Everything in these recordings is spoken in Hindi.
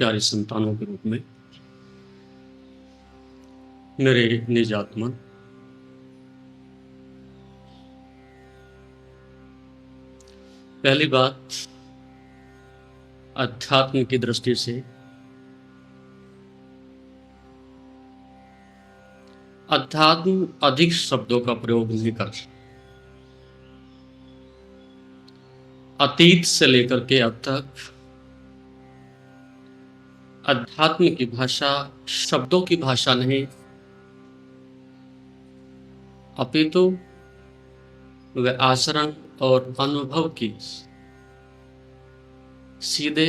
प्यारे संतानों के रूप में मेरे निज आत्मा, पहली बात अध्यात्म की दृष्टि से अध्यात्म अधिक शब्दों का प्रयोग नहीं कर सकता। अतीत से लेकर के अब तक अध्यात्म की भाषा शब्दों की भाषा नहीं, अपितु वह आचरण और अनुभव की सीधे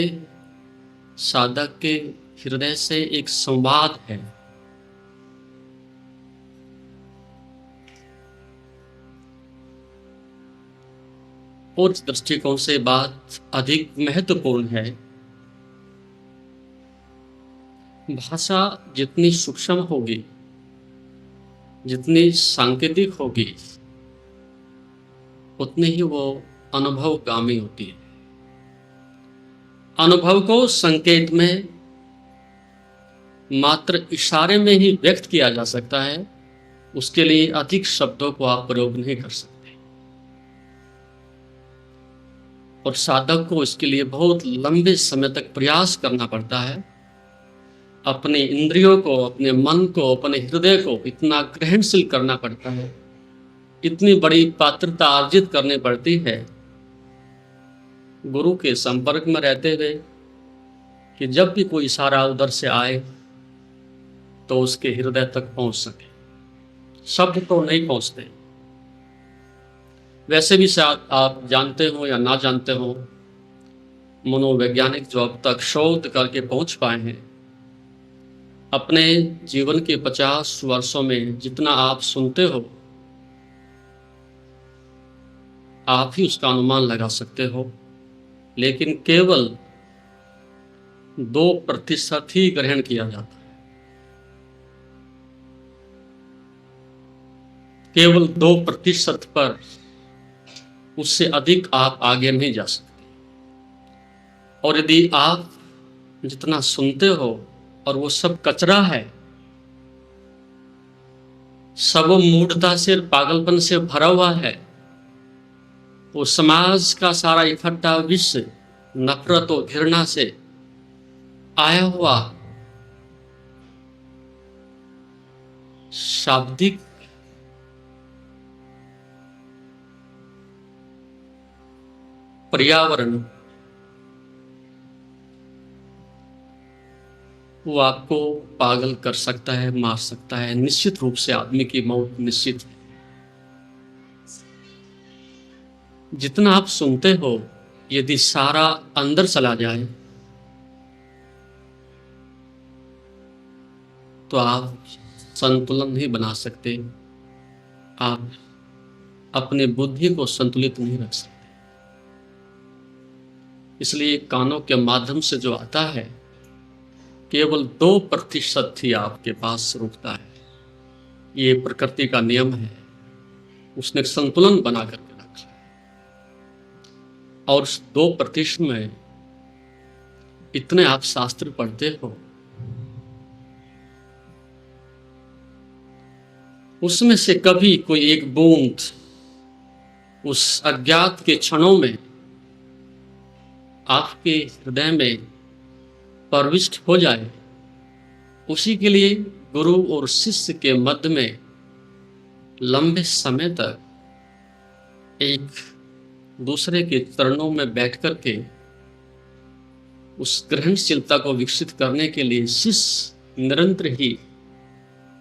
साधक के हृदय से एक संवाद है। उस दृष्टिकोण से बात अधिक महत्वपूर्ण है। भाषा जितनी सूक्ष्म होगी, जितनी सांकेतिक होगी, उतनी ही वो अनुभवगामी होती है। अनुभव को संकेत में मात्र इशारे में ही व्यक्त किया जा सकता है, उसके लिए अधिक शब्दों को आप प्रयोग नहीं कर सकते। और साधक को इसके लिए बहुत लंबे समय तक प्रयास करना पड़ता है। अपने इंद्रियों को, अपने मन को, अपने हृदय को इतना ग्रहणशील करना पड़ता है, इतनी बड़ी पात्रता अर्जित करनी पड़ती है गुरु के संपर्क में रहते हुए कि जब भी कोई इशारा उधर से आए तो उसके हृदय तक पहुंच सके। शब्द तो नहीं पहुंचते। वैसे भी शायद आप जानते हो या ना जानते हो, मनोवैज्ञानिक जो अब तक शोध करके पहुंच पाए हैं, अपने जीवन के 50 वर्षों में जितना आप सुनते हो, आप ही उसका अनुमान लगा सकते हो, लेकिन केवल 2% ही ग्रहण किया जाता है। केवल 2% पर उससे अधिक आप आगे नहीं जा सकते। और यदि आप जितना सुनते हो और वो सब कचरा है, सब मूढ़ता से, पागलपन से भरा हुआ है, वो समाज का सारा इकट्ठा विश्व नफरत और घृणा से आया हुआ शाब्दिक पर्यावरण, वो आपको पागल कर सकता है, मार सकता है। निश्चित रूप से आदमी की मौत निश्चित है। जितना आप सुनते हो, यदि सारा अंदर चला जाए तो आप संतुलन नहीं बना सकते, आप अपने बुद्धि को संतुलित नहीं रख सकते। इसलिए कानों के माध्यम से जो आता है, केवल 2% ही आपके पास रुकता है। ये प्रकृति का नियम है, उसने संतुलन बना करके रखा है। और उस 2% में इतने आप शास्त्र पढ़ते हो, उसमें से कभी कोई एक बूंद उस अज्ञात के क्षणों में आपके हृदय में प्रविष्ट हो जाए, उसी के लिए गुरु और शिष्य के मध्य में लंबे समय तक एक दूसरे के चरणों में बैठ करके उस ग्रहणशीलता को विकसित करने के लिए शिष्य निरंतर ही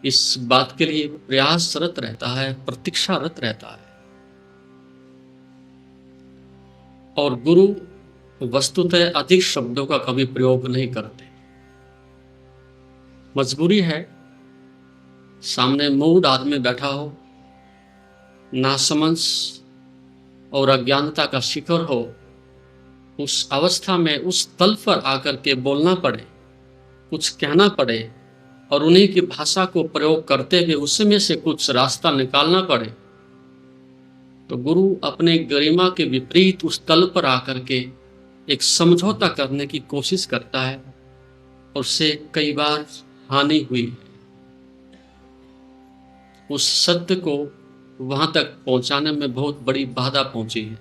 इस बात के लिए प्रयासरत रहता है, प्रतीक्षारत रहता है। और गुरु वस्तुतः अधिक शब्दों का कभी प्रयोग नहीं करते। मजबूरी है, सामने मूढ़ आदमी बैठा हो, नासमझ और अज्ञानता का शिखर हो, उस अवस्था में उस तल पर आकर के बोलना पड़े, कुछ कहना पड़े और उन्हीं की भाषा को प्रयोग करते हुए उसमें से कुछ रास्ता निकालना पड़े, तो गुरु अपने गरिमा के विपरीत उस तल पर आकर के एक समझौता करने की कोशिश करता है और उससे कई बार हानि हुई। उस सत्य को वहां तक पहुंचाने में बहुत बड़ी बाधा पहुंची है।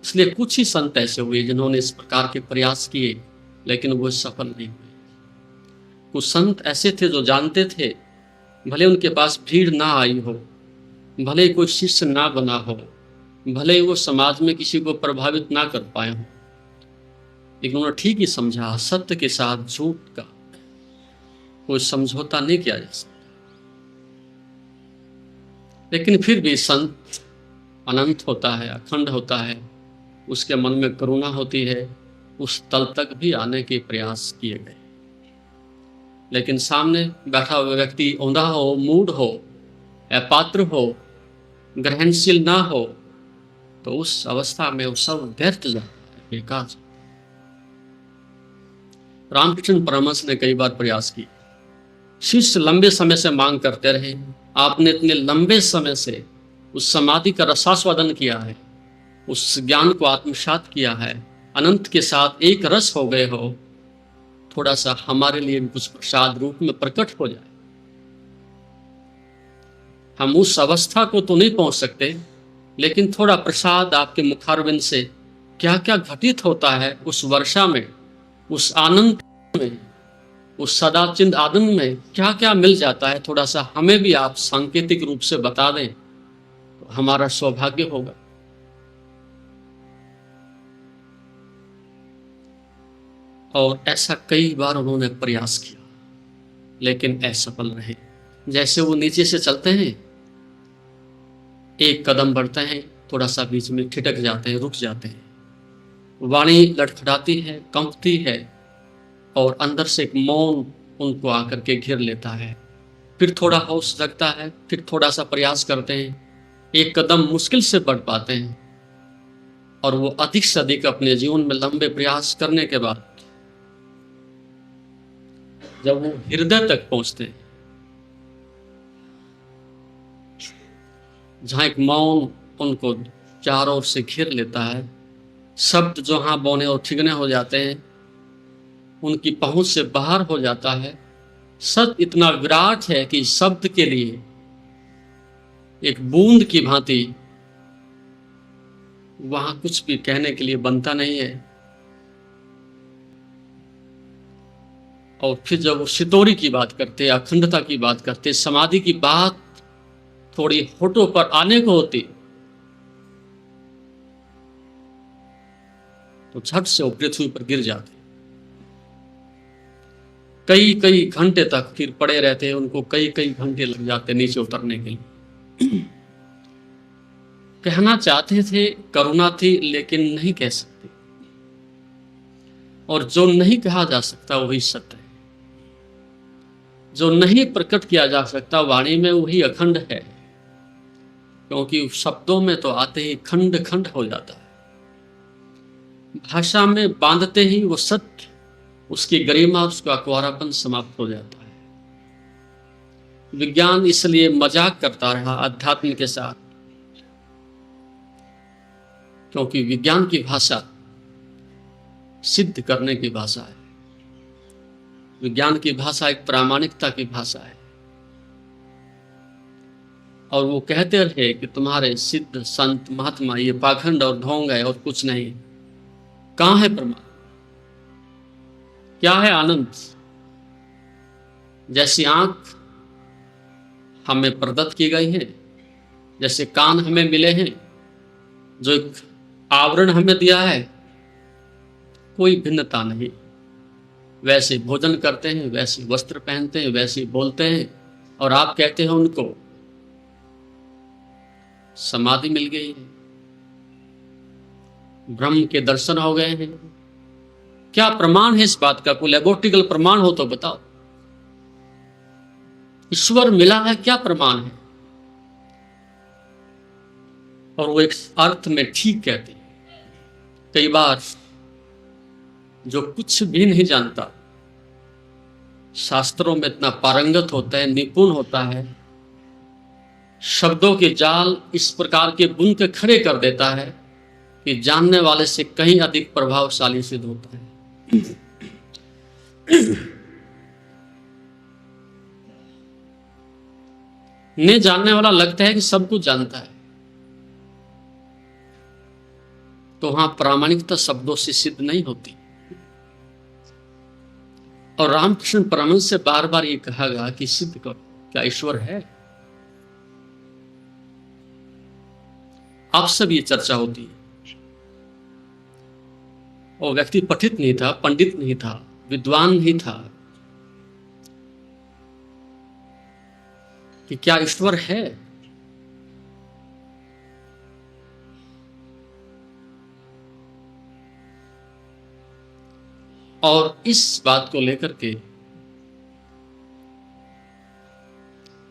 इसलिए कुछ ही संत ऐसे हुए जिन्होंने इस प्रकार के प्रयास किए, लेकिन वो सफल नहीं हुए। कुछ संत ऐसे थे जो जानते थे, भले उनके पास भीड़ ना आई हो, भले कोई शिष्य ना बना हो, भले वो समाज में किसी को प्रभावित ना कर पाए हो, लेकिन उन्होंने ठीक ही समझा, सत्य के साथ झूठ का कोई समझौता नहीं किया जा सकता। लेकिन फिर भी संत अनंत होता है, अखंड होता है, उसके मन में करुणा होती है, उस तल तक भी आने के प्रयास किए गए। लेकिन सामने बैठा हुआ व्यक्ति औंधा हो, मूढ़ हो, अपात्र हो, ग्रहणशील ना हो, तो उस अवस्था में वो सब व्यर्थ जाता है, बेकार। रामकृष्ण परमहंस ने कई बार प्रयास किए, शिष्य लंबे समय से मांग करते रहे, आपने इतने लंबे समय से उस समाधि का रसास्वादन किया है, उस ज्ञान को आत्मसात किया है, अनंत के साथ एक रस हो गए हो, थोड़ा सा हमारे लिए कुछ प्रसाद रूप में प्रकट हो जाए। हम उस अवस्था को तो नहीं पहुंच सकते, लेकिन थोड़ा प्रसाद आपके मुखारविंद से क्या क्या घटित होता है उस वर्षा में, उस आनंद में, उस सदाचिंत आनंद में क्या क्या मिल जाता है, थोड़ा सा हमें भी आप सांकेतिक रूप से बता दें तो हमारा सौभाग्य होगा। और ऐसा कई बार उन्होंने प्रयास किया, लेकिन असफल रहे। जैसे वो नीचे से चलते हैं, एक कदम बढ़ते हैं, थोड़ा सा बीच में ठिठक जाते हैं, रुक जाते हैं, वाणी लड़खड़ाती है, कंपती है, और अंदर से एक मौन उनको आकर के घेर लेता है। फिर थोड़ा होश जगता है, फिर थोड़ा सा प्रयास करते हैं, एक कदम मुश्किल से बढ़ पाते हैं, और वो अधिक से अधिक अपने जीवन में लंबे प्रयास करने के बाद जब वो हृदय तक पहुंचते हैं, जहां एक मौन उनको चारों ओर से घेर लेता है, शब्द जहां बोने और ठिगने हो जाते हैं, उनकी पहुंच से बाहर हो जाता है। सत्य इतना विराट है कि शब्द के लिए एक बूंद की भांति वहां कुछ भी कहने के लिए बनता नहीं है। और फिर जब वो सितोरी की बात करते, अखंडता की बात करते, समाधि की बात थोड़ी होठों पर आने को होती, तो झट से वो पृथ्वी पर गिर जाते, कई कई घंटे तक फिर पड़े रहते, उनको कई कई घंटे लग जाते नीचे उतरने के लिए। कहना चाहते थे, करुणा थी, लेकिन नहीं कह सकते, और जो नहीं कहा जा सकता वही सत्य है, जो नहीं प्रकट किया जा सकता वाणी में वही अखंड है, क्योंकि शब्दों में तो आते ही खंड खंड हो जाता है, भाषा में बांधते ही वो सत्य, उसकी गरिमा, उसका अकवारापन समाप्त हो जाता है। विज्ञान इसलिए मजाक करता रहा अध्यात्म के साथ, क्योंकि विज्ञान की भाषा सिद्ध करने की भाषा है, विज्ञान की भाषा एक प्रामाणिकता की भाषा है। और वो कहते रहे कि तुम्हारे सिद्ध संत महात्मा ये पाखंड और ढोंग है और कुछ नहीं। कहां है प्रमाण? क्या है आनंद? जैसी आंख हमें प्रदत्त की गई है, जैसे कान हमें मिले हैं, जो एक आवरण हमें दिया है, कोई भिन्नता नहीं। वैसे भोजन करते हैं, वैसे वस्त्र पहनते हैं, वैसे बोलते हैं, और आप कहते हैं उनको समाधि मिल गई है, ब्रह्म के दर्शन हो गए हैं। क्या प्रमाण है इस बात का? कोई लैबोरेटरिकल प्रमाण हो तो बताओ। ईश्वर मिला है, क्या प्रमाण है? और वो एक अर्थ में ठीक कहते हैं। कई बार जो कुछ भी नहीं जानता, शास्त्रों में इतना पारंगत होता है, निपुण होता है, शब्दों के जाल इस प्रकार के बुन के खड़े कर देता है कि जानने वाले से कहीं अधिक प्रभावशाली सिद्ध होता है। ने जानने वाला लगता है कि सब कुछ जानता है, तो वहां प्रामाणिकता शब्दों से सिद्ध नहीं होती। और रामकृष्ण परमहंस से बार बार ये कहा गया कि सिद्ध करो, क्या ईश्वर है? आप सब ये चर्चा होती है। वो व्यक्ति पठित नहीं था, पंडित नहीं था, विद्वान नहीं था, कि क्या ईश्वर है? और इस बात को लेकर के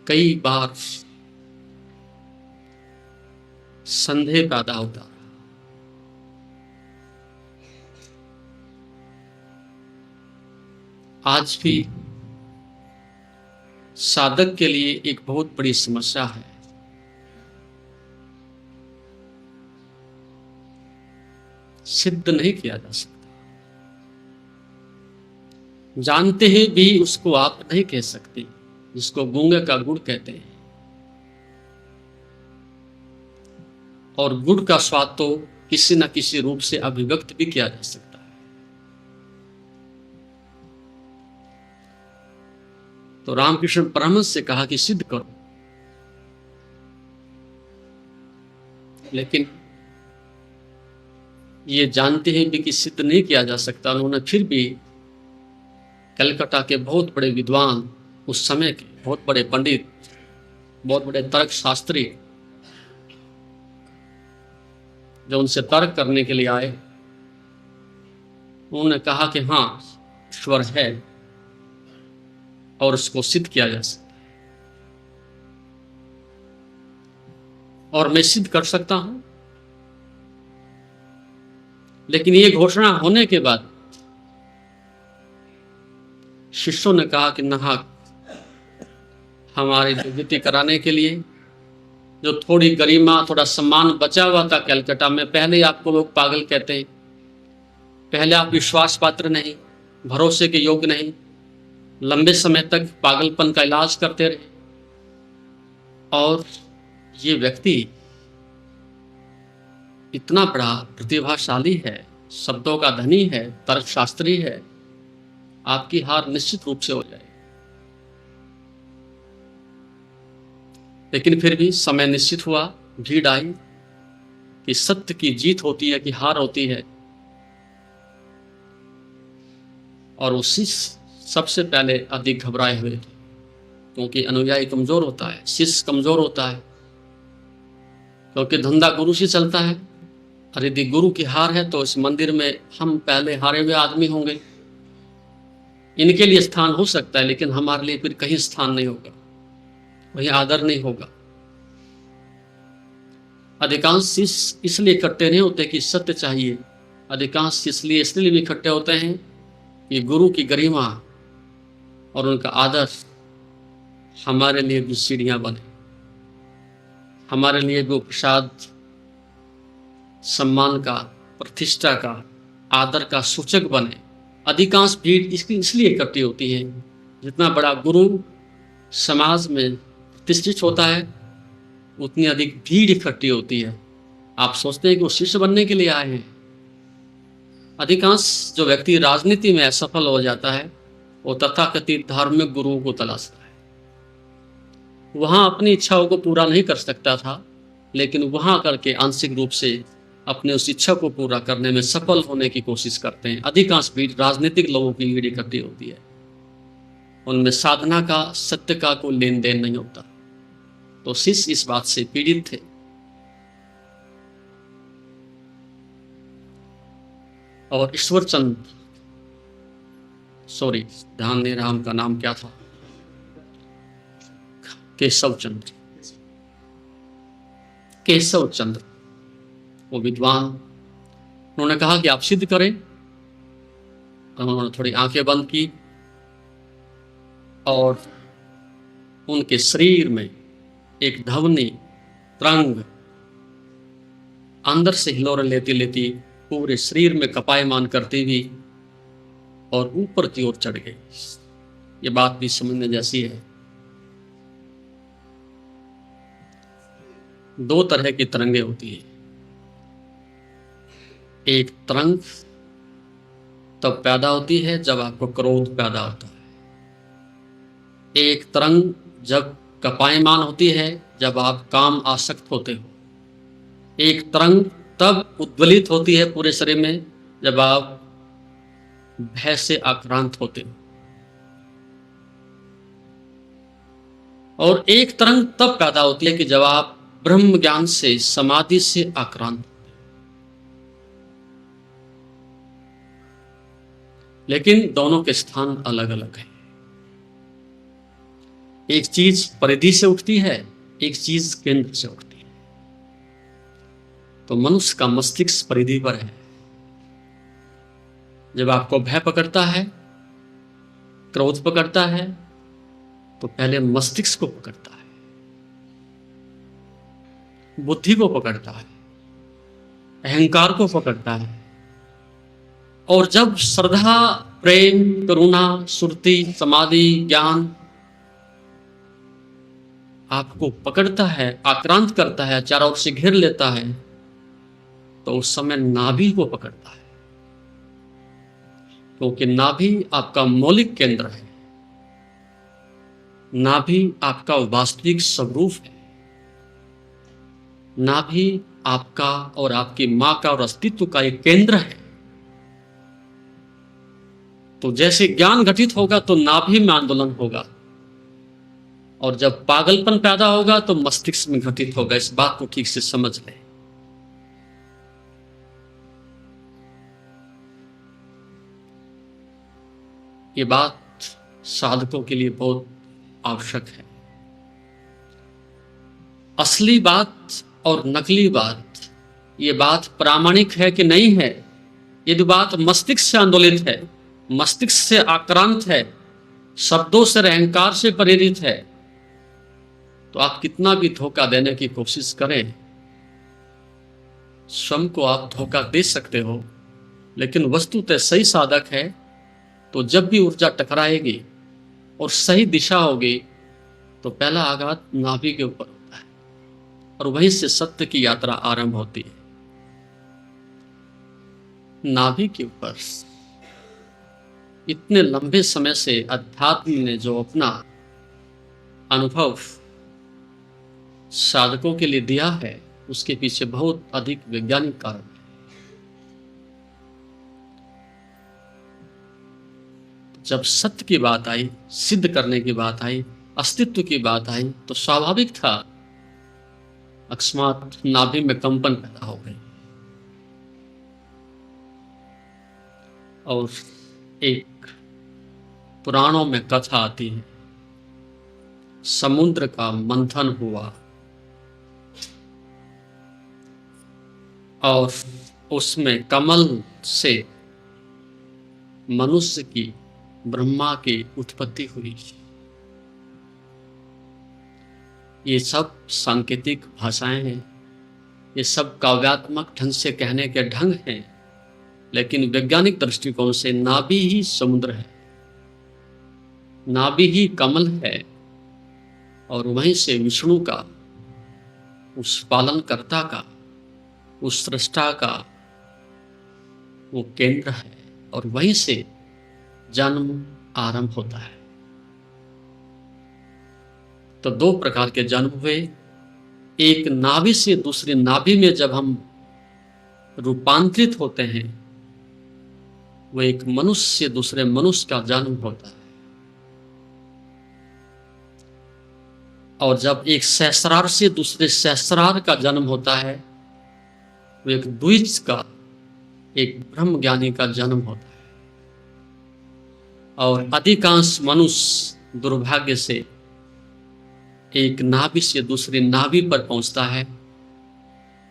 कई बार संदेह पैदा होता है। आज भी साधक के लिए एक बहुत बड़ी समस्या है। सिद्ध नहीं किया जा सकता। जानते हैं भी उसको आप नहीं कह सकते, जिसको गूंगे का गुड़ कहते हैं। और गुड़ का स्वाद तो किसी न किसी रूप से अभिव्यक्त भी किया जा सकता है। तो रामकृष्ण परमहंस से कहा कि सिद्ध करो, लेकिन ये जानते हैं भी कि सिद्ध नहीं किया जा सकता। उन्होंने फिर भी कलकत्ता के बहुत बड़े विद्वान, उस समय के बहुत बड़े पंडित, बहुत बड़े तर्क शास्त्री, जो उनसे तर्क करने के लिए आए, उन्होंने कहा कि हाँ, ईश्वर है और उसको सिद्ध किया जा सकता है, और मैं सिद्ध कर सकता हूं। लेकिन ये घोषणा होने के बाद शिष्यों ने कहा कि नाहक हमारी बेइज्जती कराने के लिए, जो थोड़ी गरिमा, थोड़ा सम्मान बचा हुआ था कलकत्ता में, पहले आपको लोग पागल कहते हैं, पहले आप विश्वास पात्र नहीं, भरोसे के योग्य नहीं, लंबे समय तक पागलपन का इलाज करते रहे। और ये व्यक्ति इतना बड़ा प्रतिभाशाली है, शब्दों का धनी है, तर्कशास्त्री है, आपकी हार निश्चित रूप से हो जाएगी। लेकिन फिर भी समय निश्चित हुआ, भीड़ आई कि सत्य की जीत होती है कि हार होती है। और उसी सबसे पहले अधिक घबराए हुए थे, क्योंकि अनुयायी कमजोर होता है, शिष्य कमजोर होता है, क्योंकि धंधा गुरु से चलता है। और यदि गुरु की हार है तो इस मंदिर में हम पहले हारे हुए आदमी होंगे। इनके लिए स्थान हो सकता है, लेकिन हमारे लिए फिर कहीं स्थान नहीं होगा, वही आदर नहीं होगा। अधिकांश शिष्य इसलिए इकट्ठे नहीं होते कि सत्य चाहिए, अधिकांश शिष्य इसलिए भी इकट्ठे होते हैं कि गुरु की गरिमा और उनका आदर हमारे लिए भी सीढ़ियां बने, हमारे लिए भी प्रसाद, सम्मान का, प्रतिष्ठा का, आदर का सूचक बने। अधिकांश भीड़ इसलिए इकट्ठी होती है। जितना बड़ा गुरु समाज में प्रतिष्ठित होता है, उतनी अधिक भीड़ इकट्ठी होती है। आप सोचते हैं कि वो शिष्य बनने के लिए आए हैं। अधिकांश जो व्यक्ति राजनीति में असफल हो जाता है, वो तथाकथित धार्मिक गुरुओं को तलाशता है। वहां अपनी इच्छाओं को पूरा नहीं कर सकता था, लेकिन वहां करके आंशिक रूप से अपने उस इच्छा को पूरा करने में सफल होने की कोशिश करते हैं। अधिकांश भीड़ राजनीतिक लोगों की भीड़ इकट्ठी होती है, उनमें साधना का, सत्य का कोई लेन देन नहीं होता। तो शिष्य इस बात से पीड़ित थे। और ईश्वर चंद्र, सॉरी ध्यान नहीं रहा उनका नाम क्या था, केशव चंद्र, केशव चंद्र, वो विद्वान, उन्होंने कहा कि आप सिद्ध करें। उन्होंने थोड़ी आंखें बंद की और उनके शरीर में एक ध्वनि तरंग अंदर से हिलोरे लेती लेती पूरे शरीर में कपायमान करती हुई और ऊपर की ओर चढ़ गई। ये बात भी समझने जैसी है। दो तरह की तरंगे होती है। एक तरंग तब पैदा होती है जब आपको क्रोध पैदा होता है। एक तरंग जब कपायमान होती है जब आप काम आसक्त होते हो। एक तरंग तब उद्वेलित होती है पूरे शरीर में जब आप भय से आक्रांत होते हो। और एक तरंग तब पैदा होती है कि जब आप ब्रह्म ज्ञान से, समाधि से आक्रांत होते हो। लेकिन दोनों के स्थान अलग अलग हैं। एक चीज परिधि से उठती है, एक चीज केंद्र से उठती है। तो मनुष्य का मस्तिष्क परिधि पर है। जब आपको भय पकड़ता है, क्रोध पकड़ता है, तो पहले मस्तिष्क को पकड़ता है, बुद्धि को पकड़ता है, अहंकार को पकड़ता है। और जब श्रद्धा, प्रेम, करुणा, सुरति, समाधि, ज्ञान आपको पकड़ता है, आक्रांत करता है, चारों ओर से घेर लेता है, तो उस समय नाभि को पकड़ता है। क्योंकि नाभि आपका मौलिक केंद्र है। नाभि आपका वास्तविक स्वरूप है। नाभि आपका और आपकी मां का और अस्तित्व का एक केंद्र है। तो जैसे ज्ञान घटित होगा तो नाभि में आंदोलन होगा, और जब पागलपन पैदा होगा तो मस्तिष्क में घटित होगा। इस बात को ठीक से समझ लें। ये बात साधकों के लिए बहुत आवश्यक है। असली बात और नकली बात, ये बात प्रामाणिक है कि नहीं है। यदि बात मस्तिष्क से आंदोलित है, मस्तिष्क से आक्रांत है, शब्दों से, अहंकार से प्रेरित है, तो आप कितना भी धोखा देने की कोशिश करें, स्वयं को आप धोखा दे सकते हो। लेकिन वस्तुतः सही साधक है तो जब भी ऊर्जा टकराएगी और सही दिशा होगी तो पहला आघात नाभि के ऊपर होता है, और वहीं से सत्य की यात्रा आरंभ होती है। नाभि के ऊपर इतने लंबे समय से अध्यात्म ने जो अपना अनुभव साधकों के लिए दिया है, उसके पीछे बहुत अधिक वैज्ञानिक कारण है। जब सत्य की बात आई, सिद्ध करने की बात आई, अस्तित्व की बात आई, तो स्वाभाविक था अकस्मात नाभि में कंपन पैदा हो गई। और एक पुराणों में कथा आती है, समुद्र का मंथन हुआ और उसमें कमल से मनुष्य की, ब्रह्मा की उत्पत्ति हुई। ये सब सांकेतिक भाषाएं हैं, ये सब काव्यात्मक ढंग से कहने के ढंग हैं, लेकिन वैज्ञानिक दृष्टिकोण से नाभि ही समुद्र है, नाभि ही कमल है, और वहीं से विष्णु का, उस पालनकर्ता का, उस सृष्टा का वो केंद्र है, और वहीं से जन्म आरंभ होता है। तो दो प्रकार के जन्म हुए। एक नाभि से दूसरी नाभि में जब हम रूपांतरित होते हैं, वो एक मनुष्य से दूसरे मनुष्य का जन्म होता है। और जब एक सहस्रार से दूसरे सहस्रार का जन्म होता है, वो एक द्विज का, एक ब्रह्म ज्ञानी का जन्म होता है। और अधिकांश मनुष्य दुर्भाग्य से एक नाभि से दूसरी नाभि पर पहुंचता है,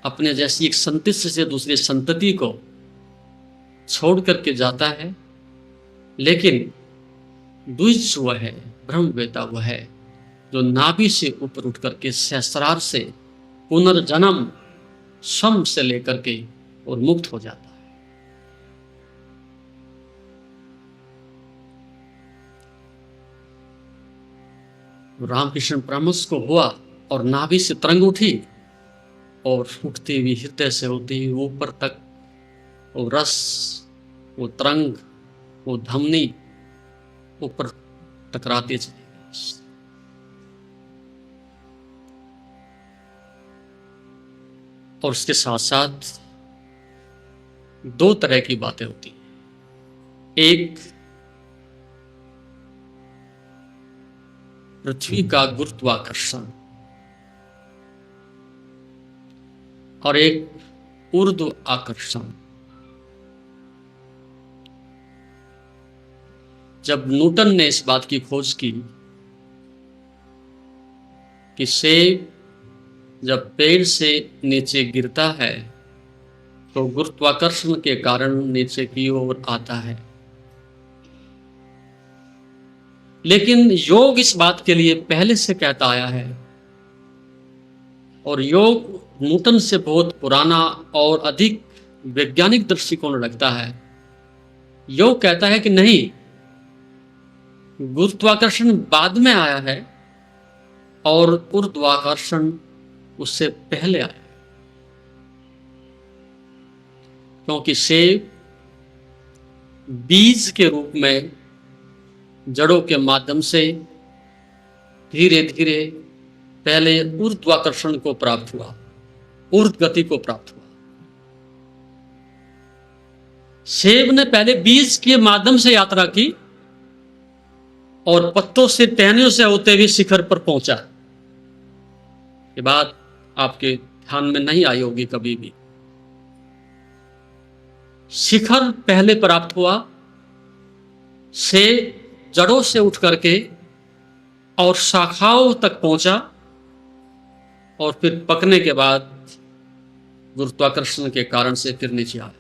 अपने जैसी एक संतति से दूसरी संतति को छोड़ करके जाता है। लेकिन द्विज वह है, ब्रह्मवेता वह है जो नाभि से ऊपर उठ करके सहस्रार से पुनर्जन्म स्वयं से लेकर के और मुक्त हो जाता है। रामकृष्ण परमहंस को हुआ और नाभि से तरंग उठी और उठती हुई हृदय से होती हुई ऊपर तक वो रस, वो तरंग, वो धमनी ऊपर टकराती चली गई। और उसके साथ साथ दो तरह की बातें होती हैं। एक पृथ्वी का गुरुत्वाकर्षण और एक ऊर्ध्व आकर्षण। जब न्यूटन ने इस बात की खोज की कि सेब जब पेड़ से नीचे गिरता है तो गुरुत्वाकर्षण के कारण नीचे की ओर आता है, लेकिन योग इस बात के लिए पहले से कहता आया है और योग न्यूटन से बहुत पुराना और अधिक वैज्ञानिक दृष्टिकोण रखता है। योग कहता है कि नहीं, गुरुत्वाकर्षण बाद में आया है और ऊर्ध्वाकर्षण उससे पहले आया, क्योंकि सेब बीज के रूप में जड़ों के माध्यम से धीरे धीरे पहले ऊर्ध्वाकर्षण को प्राप्त हुआ, ऊर्ध्व गति को प्राप्त हुआ। सेब ने पहले बीज के माध्यम से यात्रा की और पत्तों से, टहनियों से होते हुए शिखर पर पहुंचा। ये बात आपके ध्यान में नहीं आई होगी कभी भी। शिखर पहले प्राप्त हुआ, से जड़ों से उठ करके और शाखाओं तक पहुंचा और फिर पकने के बाद गुरुत्वाकर्षण के कारण से फिर नीचे आया।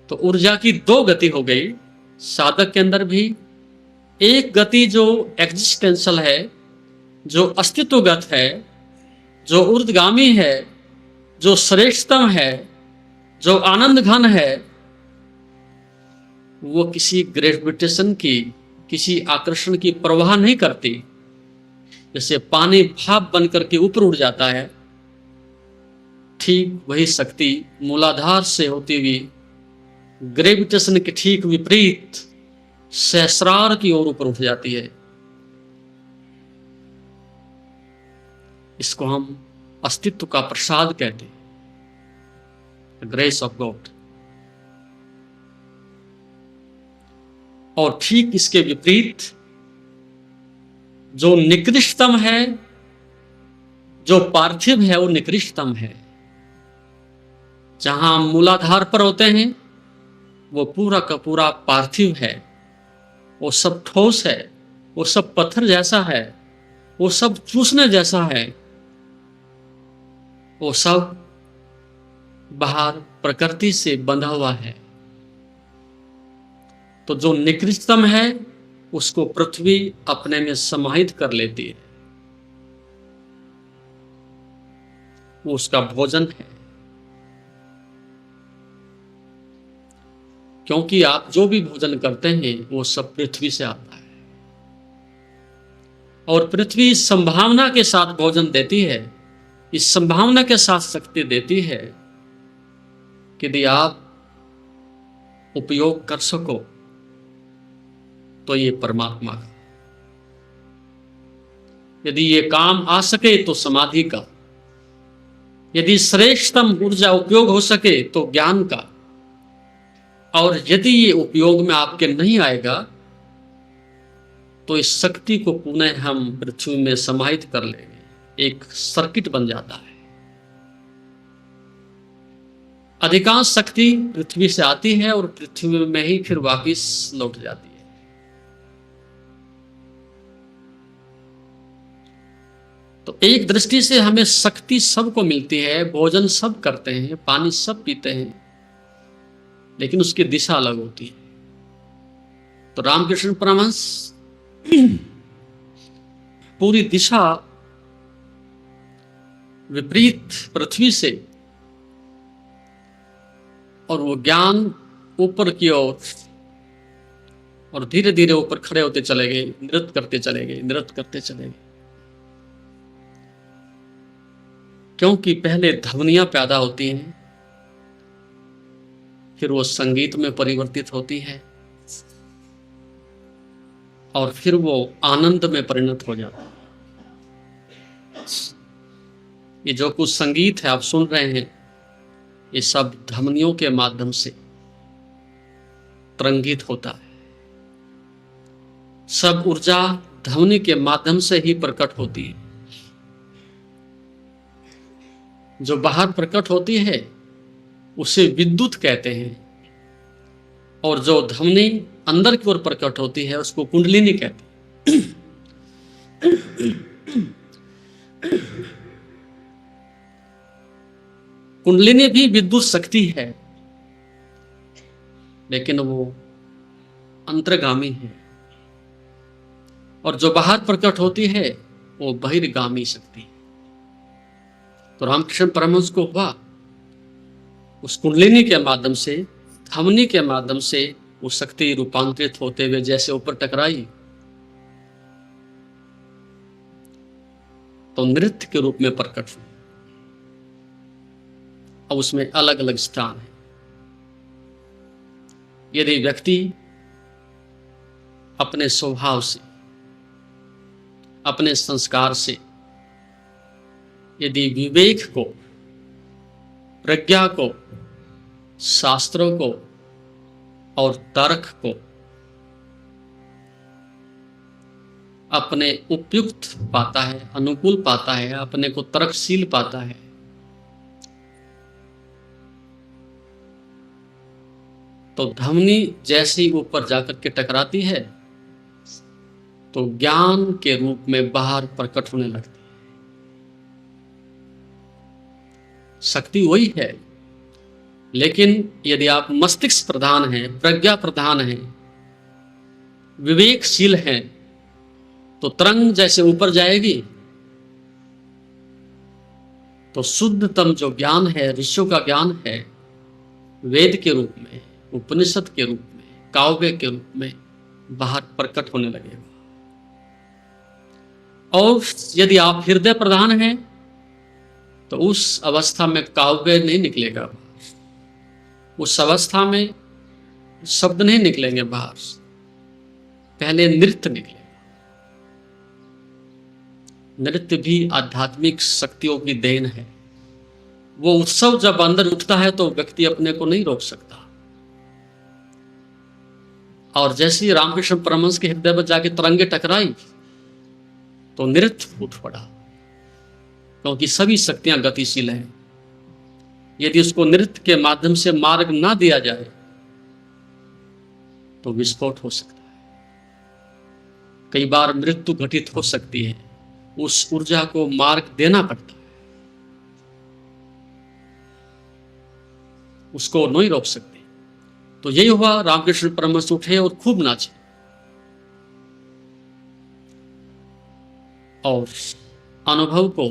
तो ऊर्जा की दो गति हो गई साधक के अंदर भी। एक गति जो एग्जिस्टेंशियल है, जो अस्तित्वगत है, जो ऊर्ध्वगामी है, जो श्रेष्ठतम है, जो आनंद घन है, वो किसी ग्रेविटेशन की, किसी आकर्षण की परवाह नहीं करती। जैसे पानी भाप बनकर के ऊपर उड़ जाता है, ठीक वही शक्ति मूलाधार से होती हुई ग्रेविटेशन के ठीक विपरीत सहस्रार की ओर ऊपर उठ जाती है। इसको हम अस्तित्व का प्रसाद कहते हैं, ग्रेस ऑफ गॉड। और ठीक इसके विपरीत जो निकृष्टतम है, जो पार्थिव है, वो निकृष्टतम है। जहां मूलाधार पर होते हैं वो पूरा का पूरा पार्थिव है, वो सब ठोस है, वो सब पत्थर जैसा है, वो सब चूसने जैसा है, वो सब बाहर प्रकृति से बंधा हुआ है। तो जो निकृष्टतम है उसको पृथ्वी अपने में समाहित कर लेती है, वो उसका भोजन है। क्योंकि आप जो भी भोजन करते हैं वो सब पृथ्वी से आता है, और पृथ्वी संभावना के साथ भोजन देती है। इस संभावना के साथ शक्ति देती है कि यदि आप उपयोग कर सको तो ये परमात्मा का, यदि ये काम आ सके तो समाधि का, यदि श्रेष्ठतम ऊर्जा उपयोग हो सके तो ज्ञान का, और यदि ये उपयोग में आपके नहीं आएगा तो इस शक्ति को पुनः हम पृथ्वी में समाहित कर लेंगे। एक सर्किट बन जाता है। अधिकांश शक्ति पृथ्वी से आती है और पृथ्वी में ही फिर वापस लौट जाती है। तो एक दृष्टि से हमें शक्ति सबको मिलती है, भोजन सब करते हैं, पानी सब पीते हैं, लेकिन उसकी दिशा अलग होती है। तो रामकृष्ण परमहंस पूरी दिशा विपरीत पृथ्वी से, और वो ज्ञान ऊपर की ओर और धीरे धीरे ऊपर खड़े होते चले गए, नृत्य करते चले गए, नृत्य करते चले गए। क्योंकि पहले ध्वनियां पैदा होती हैं, फिर वो संगीत में परिवर्तित होती है, और फिर वो आनंद में परिणत हो जाता है। ये जो कुछ संगीत है आप सुन रहे हैं, ये सब ध्वनियों के माध्यम से तरंगित होता है। सब ऊर्जा ध्वनि के माध्यम से ही प्रकट होती है। जो बाहर प्रकट होती है उसे विद्युत कहते हैं, और जो ध्वनि अंदर की ओर प्रकट होती है उसको कुंडलिनी कहते हैं। कुंडलिनी भी विद्युत शक्ति है, लेकिन वो अंतर्गामी है, और जो बाहर प्रकट होती है वो बहिर्गामी शक्ति है। तो रामकृष्ण परमहंस को हुआ उस कुंडलिनी के माध्यम से, ध्वनि के माध्यम से वो शक्ति रूपांतरित होते हुए जैसे ऊपर टकराई तो नृत्य के रूप में प्रकट हुई। अब उसमें अलग अलग स्थान है। यदि व्यक्ति अपने स्वभाव से, अपने संस्कार से, यदि विवेक को, प्रज्ञा को, शास्त्रों को और तर्क को अपने उपयुक्त पाता है, अनुकूल पाता है, अपने को तर्कशील पाता है, तो ध्वनि जैसे ही ऊपर जाकर के टकराती है तो ज्ञान के रूप में बाहर प्रकट होने लगती है। शक्ति वही है, लेकिन यदि आप मस्तिष्क प्रधान हैं, प्रज्ञा प्रधान हैं, विवेकशील हैं, तो तरंग जैसे ऊपर जाएगी तो शुद्धतम जो ज्ञान है, ऋषियों का ज्ञान है, वेद के रूप में, उपनिषद के रूप में, काव्य के रूप में बाहर प्रकट होने लगेगा। और यदि आप हृदय प्रधान हैं तो उस अवस्था में काव्य नहीं निकलेगा, उस अवस्था में शब्द नहीं निकलेंगे बाहर, पहले नृत्य निकलेगा। नृत्य भी आध्यात्मिक शक्तियों की देन है। वो उत्सव जब अंदर उठता है तो व्यक्ति अपने को नहीं रोक सकता। और जैसे ही रामकृष्ण परमहंस के हृदय पर जाके तरंगे टकराई तो नृत्य उठ पड़ा, क्योंकि सभी शक्तियां गतिशील हैं। यदि उसको नृत्य के माध्यम से मार्ग ना दिया जाए तो विस्फोट हो सकता है। कई बार मृत्यु घटित हो सकती है, उस ऊर्जा को मार्ग देना पड़ता है, उसको नहीं रोक सकते। तो यही हुआ, रामकृष्ण परमहंस उठे और खूब नाचे, और अनुभव को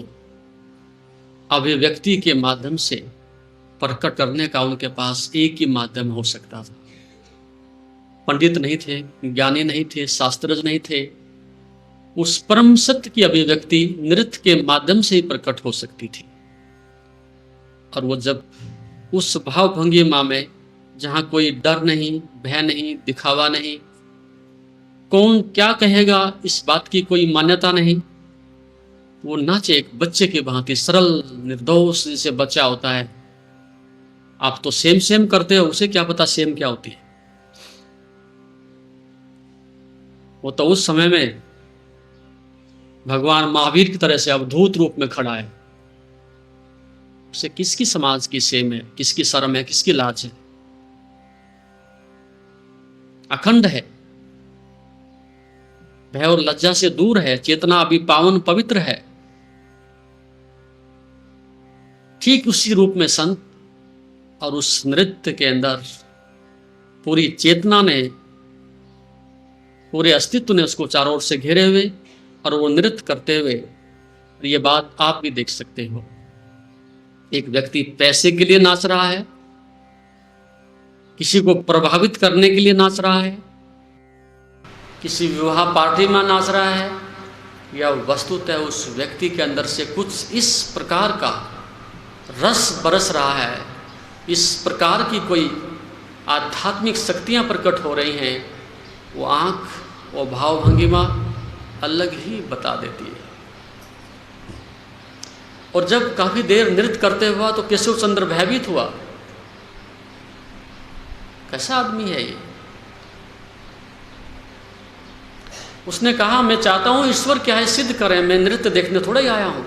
अभिव्यक्ति के माध्यम से प्रकट करने का उनके पास एक ही माध्यम हो सकता था। पंडित नहीं थे, ज्ञानी नहीं थे, शास्त्रज्ञ नहीं थे। उस परम सत्य की अभिव्यक्ति नृत्य के माध्यम से ही प्रकट हो सकती थी। और वो जब उस भावभंगिमा में, जहां कोई डर नहीं, भय नहीं, दिखावा नहीं, कौन क्या कहेगा इस बात की कोई मान्यता नहीं, वो नाचे एक बच्चे की भांति, सरल निर्दोष जैसे बच्चा होता है। आप तो सेम सेम करते हो, उसे क्या पता सेम क्या होती है। वो तो उस समय में भगवान महावीर की तरह से अवधूत रूप में खड़ा है। उसे किसकी समाज की सेम है, किसकी शर्म है, किसकी लाज है। अखंड है, भय और लज्जा से दूर है, चेतना अभी पावन पवित्र है। ठीक उसी रूप में संत और उस नृत्य के अंदर पूरी चेतना ने, पूरे अस्तित्व ने उसको चारों ओर से घेरे हुए, और वो नृत्य करते हुए, ये बात आप भी देख सकते हो। एक व्यक्ति पैसे के लिए नाच रहा है, किसी को प्रभावित करने के लिए नाच रहा है, किसी विवाह पार्टी में नाच रहा है, या वस्तुतः उस व्यक्ति के अंदर से कुछ इस प्रकार का रस बरस रहा है, इस प्रकार की कोई आध्यात्मिक शक्तियाँ प्रकट हो रही हैं, वो आँख, वो भाव भंगिमा अलग ही बता देती है। और जब काफ़ी देर नृत्य करते हुआ तो केशव चंद्र भयभीत हुआ। कैसा आदमी है ये? उसने कहा, मैं चाहता हूं ईश्वर क्या है सिद्ध करें, मैं नृत्य देखने थोड़ा ही आया हूं।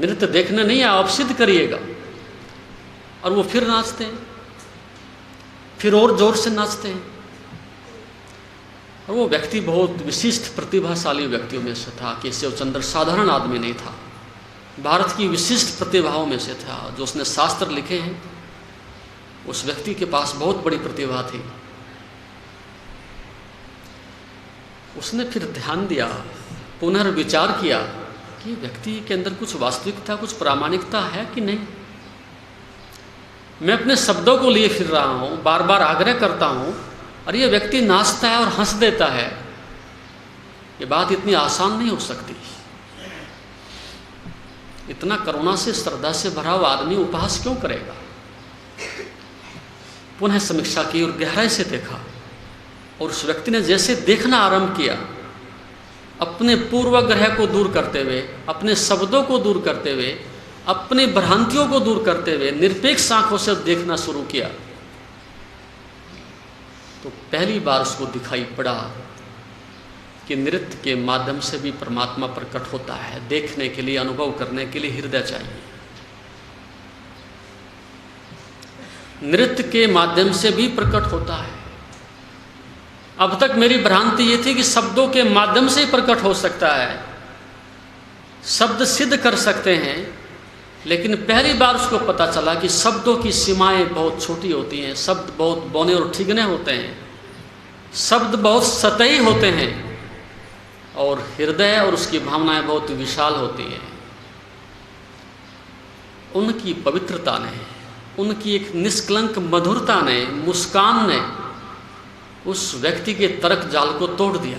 नृत्य देखने नहीं आया, आप सिद्ध करिएगा। और वो फिर नाचते हैं, फिर और जोर से नाचते हैं। और वो व्यक्ति बहुत विशिष्ट प्रतिभाशाली व्यक्तियों में से था। केशव चंद्र साधारण आदमी नहीं था, भारत की विशिष्ट प्रतिभाओं में से था। जो उसने शास्त्र लिखे हैं, उस व्यक्ति के पास बहुत बड़ी प्रतिभा थी। उसने फिर ध्यान दिया, पुनर्विचार किया कि व्यक्ति के अंदर कुछ वास्तविकता, कुछ प्रामाणिकता है कि नहीं। मैं अपने शब्दों को लिए फिर रहा हूँ, बार बार आग्रह करता हूँ, और ये व्यक्ति नाचता है और हंस देता है। ये बात इतनी आसान नहीं हो सकती। इतना करुणा से, श्रद्धा से भरा हुआ आदमी उपहास क्यों करेगा? पुनः समीक्षा की और गहराई से देखा, और उस व्यक्ति ने जैसे देखना आरंभ किया, अपने पूर्वाग्रह को दूर करते हुए, अपने शब्दों को दूर करते हुए, अपनी भ्रांतियों को दूर करते हुए निरपेक्ष आंखों से देखना शुरू किया, तो पहली बार उसको दिखाई पड़ा कि नृत्य के माध्यम से भी परमात्मा प्रकट होता है। देखने के लिए, अनुभव करने के लिए हृदय चाहिए। नृत्य के माध्यम से भी प्रकट होता है। अब तक मेरी भ्रांति ये थी कि शब्दों के माध्यम से ही प्रकट हो सकता है, शब्द सिद्ध कर सकते हैं। लेकिन पहली बार उसको पता चला कि शब्दों की सीमाएं बहुत छोटी होती हैं, शब्द बहुत बौने और ठिगने होते हैं, शब्द बहुत सतही होते हैं, और हृदय और उसकी भावनाएं बहुत विशाल होती हैं। उनकी पवित्रता ने, उनकी एक निष्कलंक मधुरता ने, मुस्कान ने उस व्यक्ति के तर्क जाल को तोड़ दिया।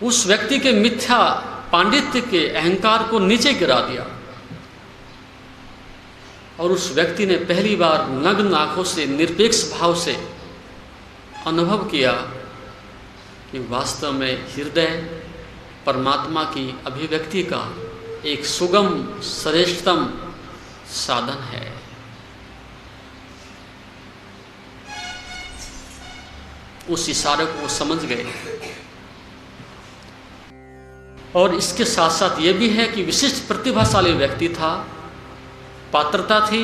उस व्यक्ति के मिथ्या पांडित्य के अहंकार को नीचे गिरा दिया, और उस व्यक्ति ने पहली बार नग्न आंखों से, निरपेक्ष भाव से अनुभव किया कि वास्तव में हृदय परमात्मा की अभिव्यक्ति का एक सुगम, श्रेष्ठतम साधन है। उस इशारे को वो समझ गए। और इसके साथ साथ ये भी है कि विशिष्ट प्रतिभाशाली व्यक्ति था, पात्रता थी,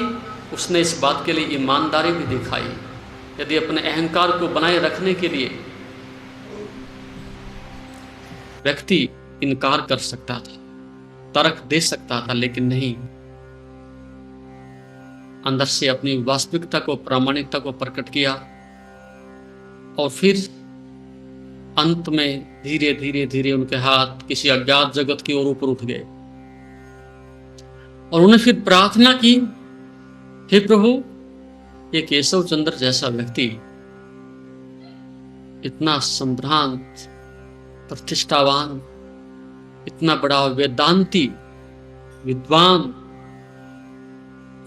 उसने इस बात के लिए ईमानदारी भी दिखाई। यदि अपने अहंकार को बनाए रखने के लिए व्यक्ति इनकार कर सकता था, तर्क दे सकता था, लेकिन नहीं, अंदर से अपनी वास्तविकता को, प्रामाणिकता को प्रकट किया। और फिर अंत में धीरे धीरे धीरे उनके हाथ किसी अज्ञात जगत की ओर ऊपर उठ गए, और उन्हें फिर प्रार्थना की, हे प्रभु, ये केशव चंद्र जैसा व्यक्ति, इतना संभ्रांत, प्रतिष्ठावान, इतना बड़ा वेदांती, विद्वान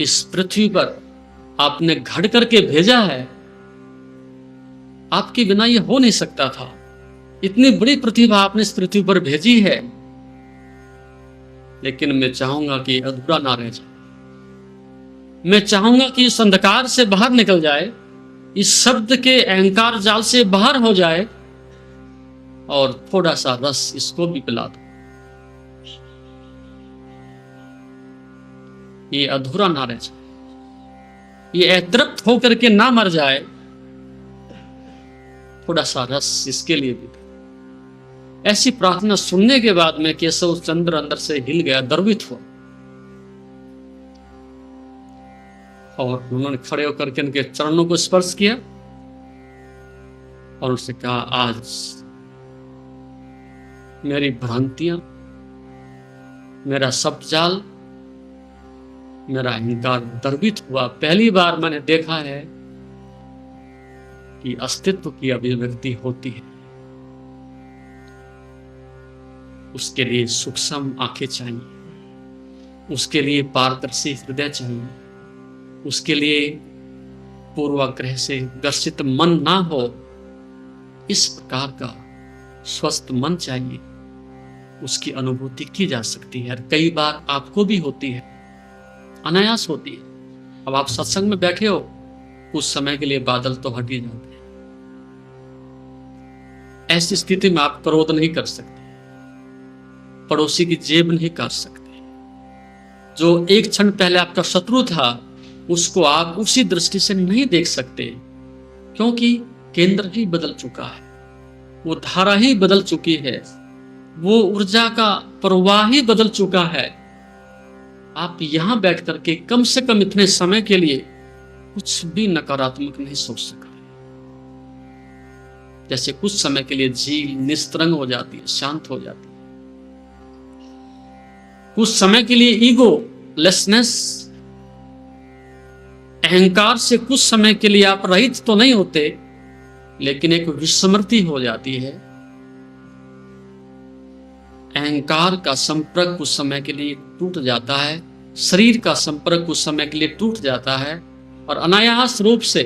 इस पृथ्वी पर आपने घड़ करके भेजा है। आपके बिना ये हो नहीं सकता था। इतनी बड़ी प्रतिभा आपने इस पृथ्वी पर भेजी है, लेकिन मैं चाहूंगा कि अधूरा ना रह जाए। मैं चाहूंगा कि इस अंधकार से बाहर निकल जाए, इस शब्द के अहंकार जाल से बाहर हो जाए, और थोड़ा सा रस इसको भी पिला दो। ये अधूरा ना रह जाए, ये अतृप्त होकर के ना मर जाए, थोड़ा सा रस इसके लिए भी। ऐसी प्रार्थना सुनने के बाद में केशव चंद्र अंदर से हिल गया, द्रवित हुआ, और उन्होंने खड़े होकर के उनके चरणों को स्पर्श किया और उनसे कहा, आज मेरी भ्रांतियां, मेरा शब्दजाल, मेरा अहंकार द्रवित हुआ। पहली बार मैंने देखा है कि अस्तित्व की अभिव्यक्ति होती है। उसके लिए सूक्ष्म आंखें चाहिए, उसके लिए पारदर्शी हृदय चाहिए, उसके लिए पूर्वाग्रह से ग्रसित मन ना हो, इस प्रकार का स्वस्थ मन चाहिए। उसकी अनुभूति की जा सकती है, और कई बार आपको भी होती है, अनायास होती है। अब आप सत्संग में बैठे हो, कुछ समय के लिए बादल तो हट ही जाते हैं। ऐसी स्थिति में आप क्रोध नहीं कर सकते, पड़ोसी की जेब नहीं काट सकते। जो एक क्षण पहले आपका शत्रु था, उसको आप उसी दृष्टि से नहीं देख सकते, क्योंकि केंद्र ही बदल चुका है, वो धारा ही बदल चुकी है, वो ऊर्जा का प्रवाह ही बदल चुका है। आप यहां बैठ करके कम से कम इतने समय के लिए कुछ भी नकारात्मक नहीं सोच सकते। जैसे कुछ समय के लिए झील निस्तरंग हो जाती है, शांत हो जाती है। कुछ समय के लिए ईगो लेसनेस, अहंकार से कुछ समय के लिए आप रहित तो नहीं होते, लेकिन एक विस्मृति हो जाती है। अहंकार का संपर्क कुछ समय के लिए टूट जाता है, शरीर का संपर्क कुछ समय के लिए टूट जाता है, और अनायास रूप से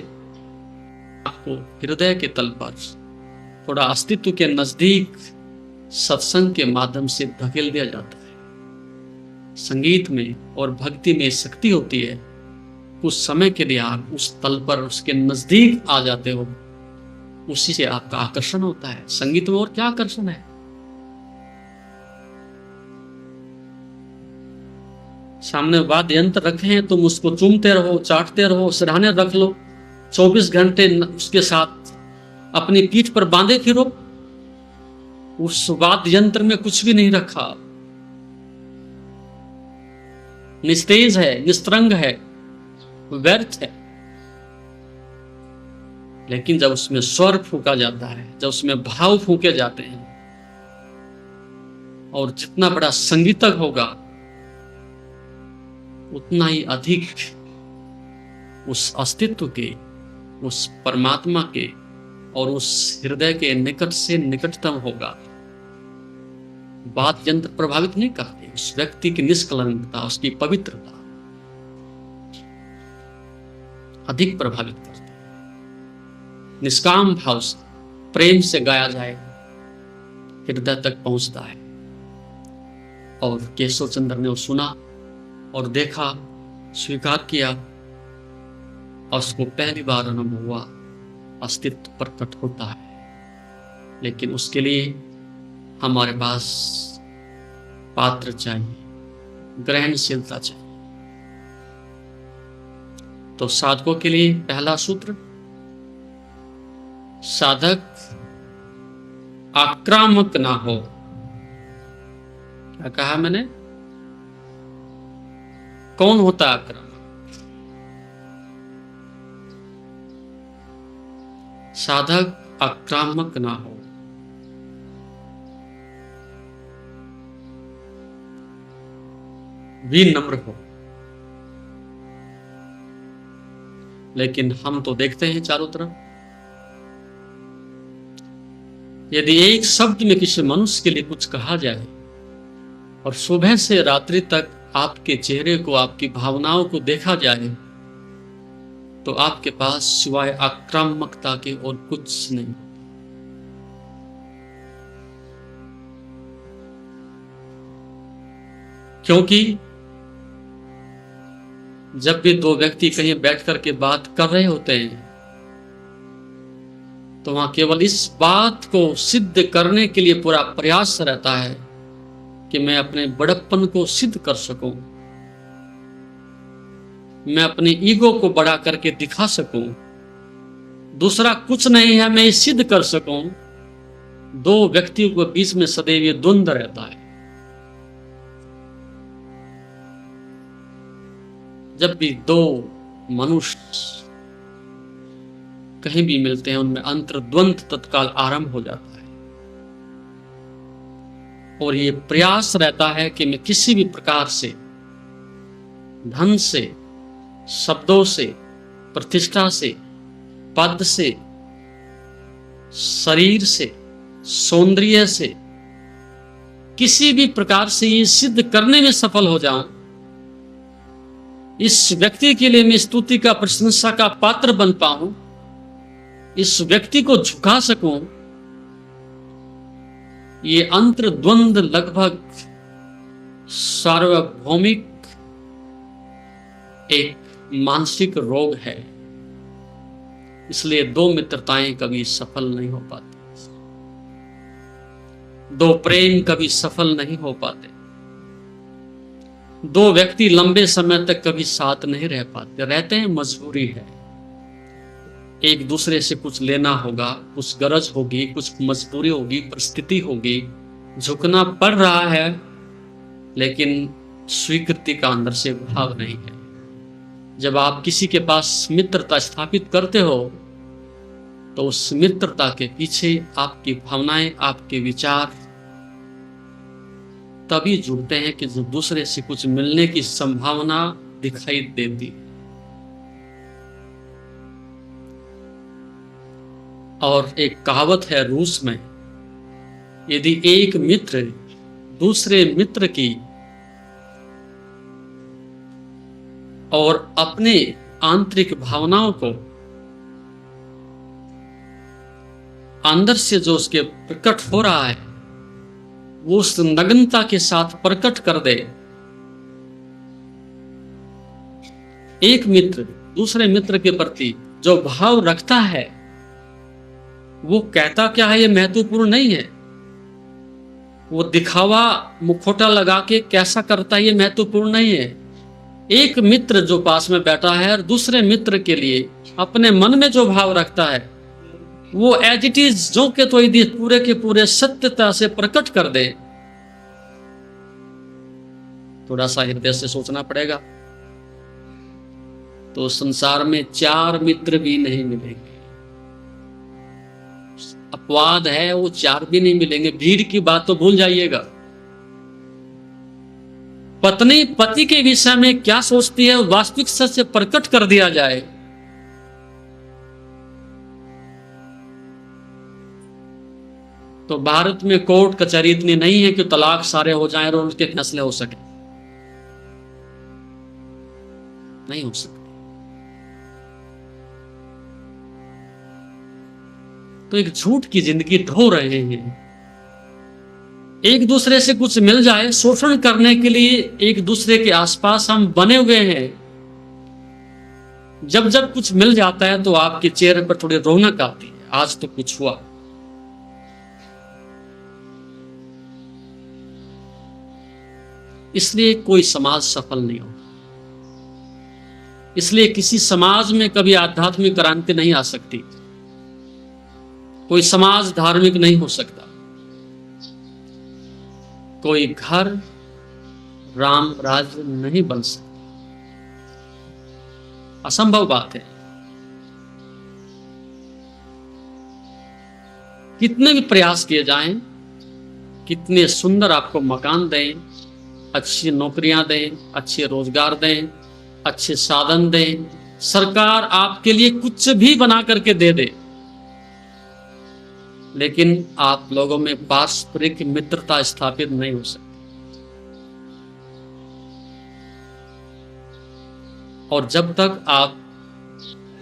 आपको हृदय के तल पर थोड़ा अस्तित्व के नजदीक सत्संग के माध्यम से धकेल दिया जाता है। संगीत में और भक्ति में शक्ति होती है, कुछ समय के लिए आप उस तल पर उसके नजदीक आ जाते हो, उसी से आपका आकर्षण होता है। संगीत में और क्या आकर्षण है? सामने वाद्य यंत्र रखे हैं, तुम उसको चूमते रहो, चाटते रहो, सिरहाने रख लो, 24 घंटे उसके साथ अपनी पीठ पर बांधे फिरो। उस वाद्य यंत्र में कुछ भी नहीं रखा, निस्तेज है, निस्तरंग है, व्यर्थ है। लेकिन जब उसमें स्वर फूका जाता है, जब उसमें भाव फूके जाते हैं, और जितना बड़ा संगीतज्ञ होगा उतना ही अधिक उस अस्तित्व के, उस परमात्मा के और उस हृदय के निकट से निकटतम होगा। वाद्य यंत्र प्रभावित नहीं करते, उस व्यक्ति की निष्कलंकता, उसकी पवित्रता अधिक प्रभावित करती है। निष्काम भाव से, प्रेम से गाया जाए, हृदय तक पहुंचता है। और केशव चंद्र ने वो सुना और देखा, स्वीकार किया, और उसको पहली बार अनुभव हुआ, अस्तित्व प्रकट होता है। लेकिन उसके लिए हमारे पास पात्र चाहिए, ग्रहणशीलता चाहिए। तो साधकों के लिए पहला सूत्र, साधक आक्रामक ना हो। क्या कहा मैंने? कौन होता है आक्रामक? साधक आक्रामक ना हो। विनम्र हो। लेकिन हम तो देखते हैं चारों तरफ, यदि एक शब्द में किसी मनुष्य के लिए कुछ कहा जाए और सुबह से रात्रि तक आपके चेहरे को, आपकी भावनाओं को देखा जाए, तो आपके पास सिवाय आक्रामकता के और कुछ नहीं। क्योंकि जब भी दो व्यक्ति कहीं बैठ करके बात कर रहे होते हैं, तो वहां केवल इस बात को सिद्ध करने के लिए पूरा प्रयास रहता है कि मैं अपने बड़प्पन को सिद्ध कर सकूं, मैं अपने ईगो को बड़ा करके दिखा सकूं, दूसरा कुछ नहीं है, मैं ये सिद्ध कर सकूं। दो व्यक्तियों के बीच में सदैव ये द्वंद्व रहता है। जब भी दो मनुष्य कहीं भी मिलते हैं, उनमें अंतर्द्वंद तत्काल आरंभ हो जाता है, और ये प्रयास रहता है कि मैं किसी भी प्रकार से, धन से, शब्दों से, प्रतिष्ठा से, पद से, शरीर से, सौंदर्य से, किसी भी प्रकार से ये सिद्ध करने में सफल हो जाऊं, इस व्यक्ति के लिए मैं स्तुति का, प्रशंसा का पात्र बन पाऊं, इस व्यक्ति को झुका सकूं, ये अंतर्द्वंद लगभग सार्वभौमिक एक मानसिक रोग है। इसलिए दो मित्रताएं कभी सफल नहीं हो पाती, दो प्रेम कभी सफल नहीं हो पाते, दो व्यक्ति लंबे समय तक कभी साथ नहीं रह पाते। रहते हैं, मजबूरी है, एक दूसरे से कुछ लेना होगा, कुछ गरज होगी, कुछ मजबूरी होगी, परिस्थिति होगी, झुकना पड़ रहा है, लेकिन स्वीकृति का अंदर से भाव नहीं है। जब आप किसी के पास मित्रता स्थापित करते हो तो उस मित्रता के पीछे आपकी भावनाएं, आपके विचार तभी जुड़ते हैं कि जो दूसरे से कुछ मिलने की संभावना दिखाई देती। और एक कहावत है रूस में, यदि एक मित्र दूसरे मित्र की और अपने आंतरिक भावनाओं को अंदर से जो उसके प्रकट हो रहा है वो उस नग्नता के साथ प्रकट कर दे। एक मित्र दूसरे मित्र के प्रति जो भाव रखता है वो कहता क्या है ये महत्वपूर्ण नहीं है, वो दिखावा मुखौटा लगा के कैसा करता है ये महत्वपूर्ण नहीं है। एक मित्र जो पास में बैठा है और दूसरे मित्र के लिए अपने मन में जो भाव रखता है वो एज इट इज जो के तो यदि पूरे के पूरे सत्यता से प्रकट कर दे, थोड़ा सा हृदय से सोचना पड़ेगा, तो संसार में 4 मित्र भी नहीं मिलेंगे। अपवाद है, वो 4 भी नहीं मिलेंगे। भीड़ की बात तो भूल जाइएगा। पत्नी पति के विषय में क्या सोचती है वास्तविक सत्य प्रकट कर दिया जाए, तो भारत में कोर्ट कचहरी इतनी नहीं है कि तलाक सारे हो जाएं और उनके फैसले हो सके, नहीं हो सकते। तो एक झूठ की जिंदगी ढो रहे हैं। एक दूसरे से कुछ मिल जाए, शोषण करने के लिए एक दूसरे के आसपास हम बने हुए हैं। जब जब कुछ मिल जाता है तो आपके चेहरे पर थोड़ी रौनक आती है, आज तो कुछ हुआ। इसलिए कोई समाज सफल नहीं होता। इसलिए किसी समाज में कभी आध्यात्मिक क्रांति नहीं आ सकती, कोई समाज धार्मिक नहीं हो सकता, कोई घर राम राज्य नहीं बन सकता, असंभव बात है। कितने भी प्रयास किए जाएं, कितने सुंदर आपको मकान दें, अच्छी नौकरियां दें, अच्छे रोजगार दें, अच्छे साधन दें, सरकार आपके लिए कुछ भी बना करके दे दे, लेकिन आप लोगों में पारस्परिक मित्रता स्थापित नहीं हो सकती। और जब तक आप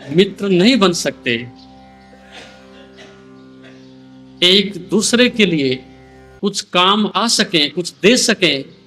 मित्र नहीं बन सकते, एक दूसरे के लिए कुछ काम आ सकें, कुछ दे सकें,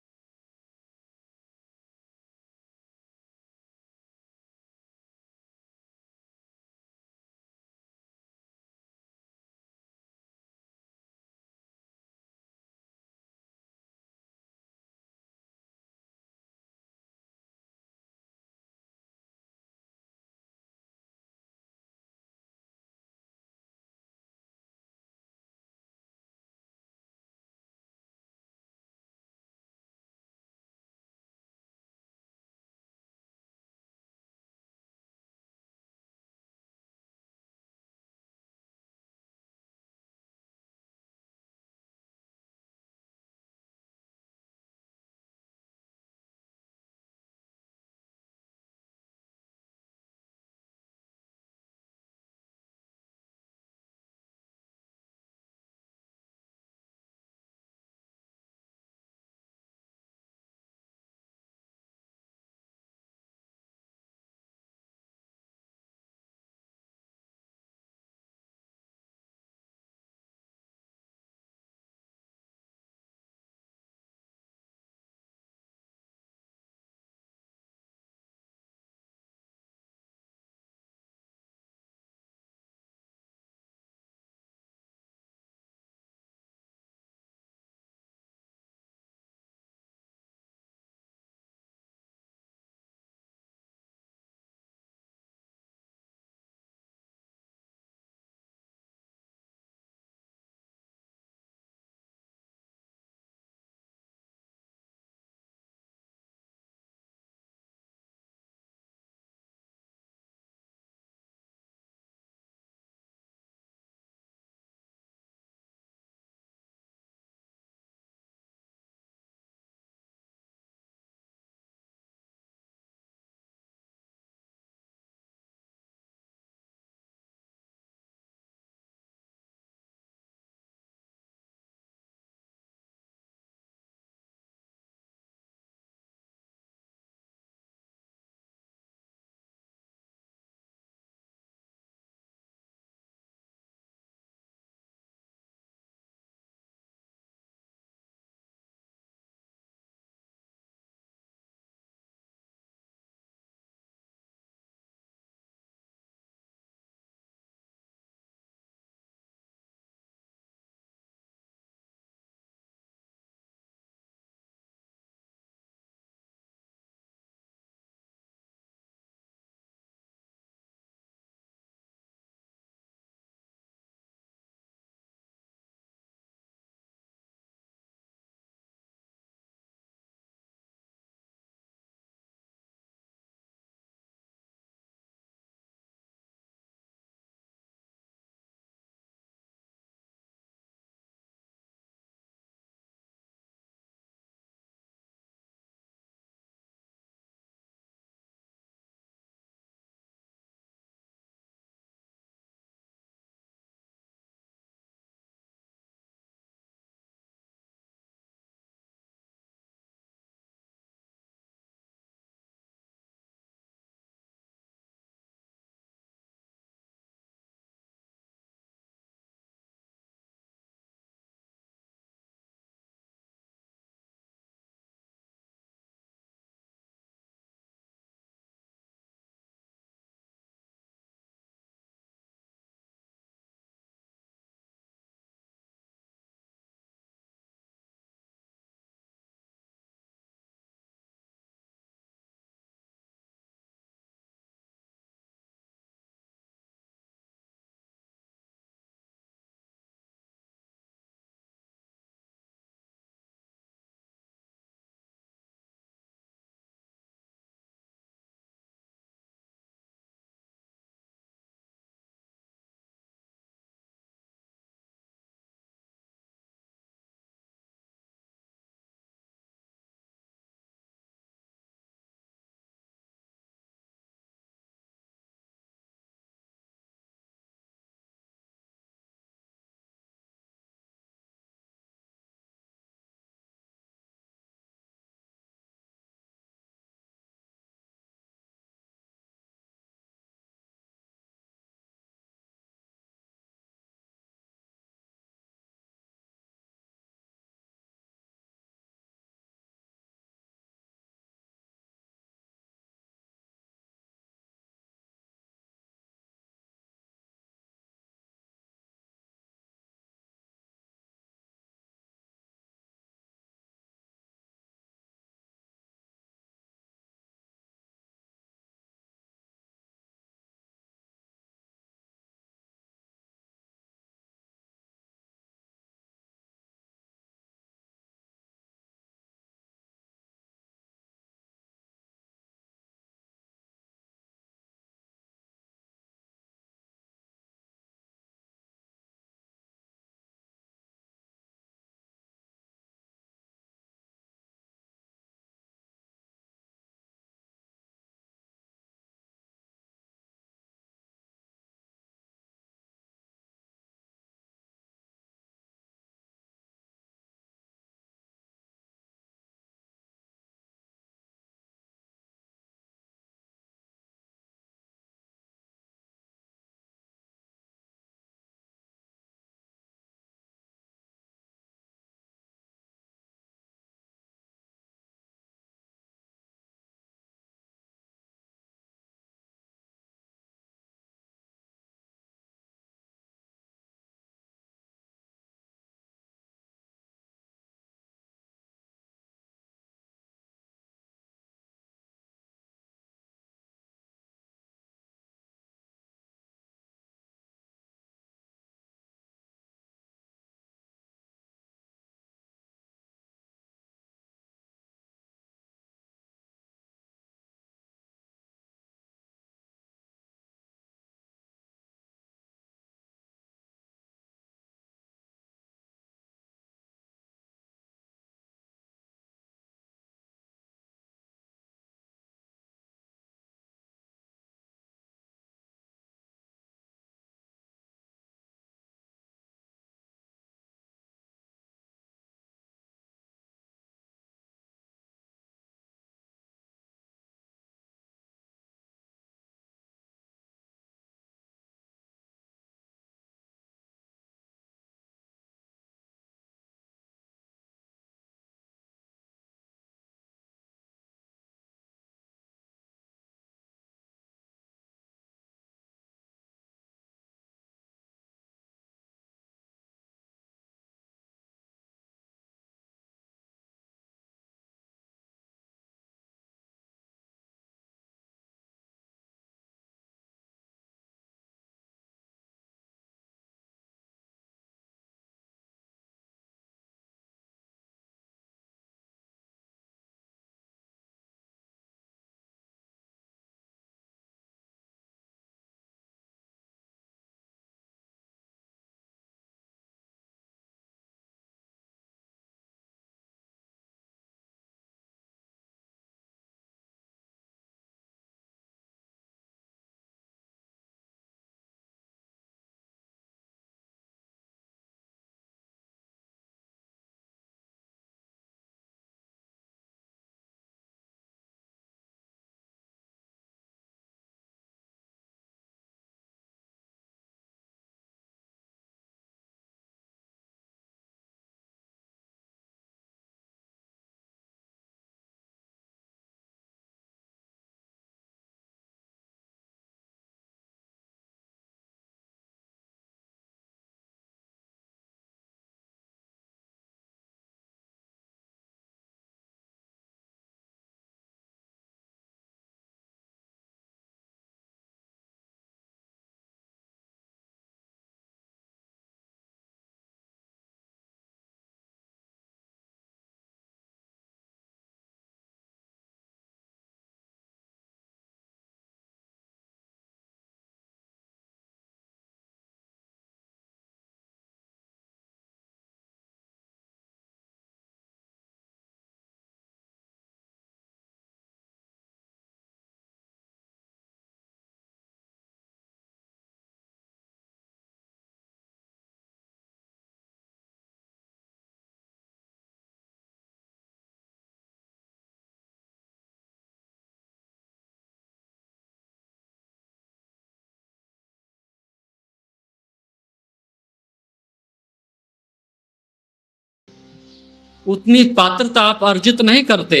उतनी पात्रता आप अर्जित नहीं करते।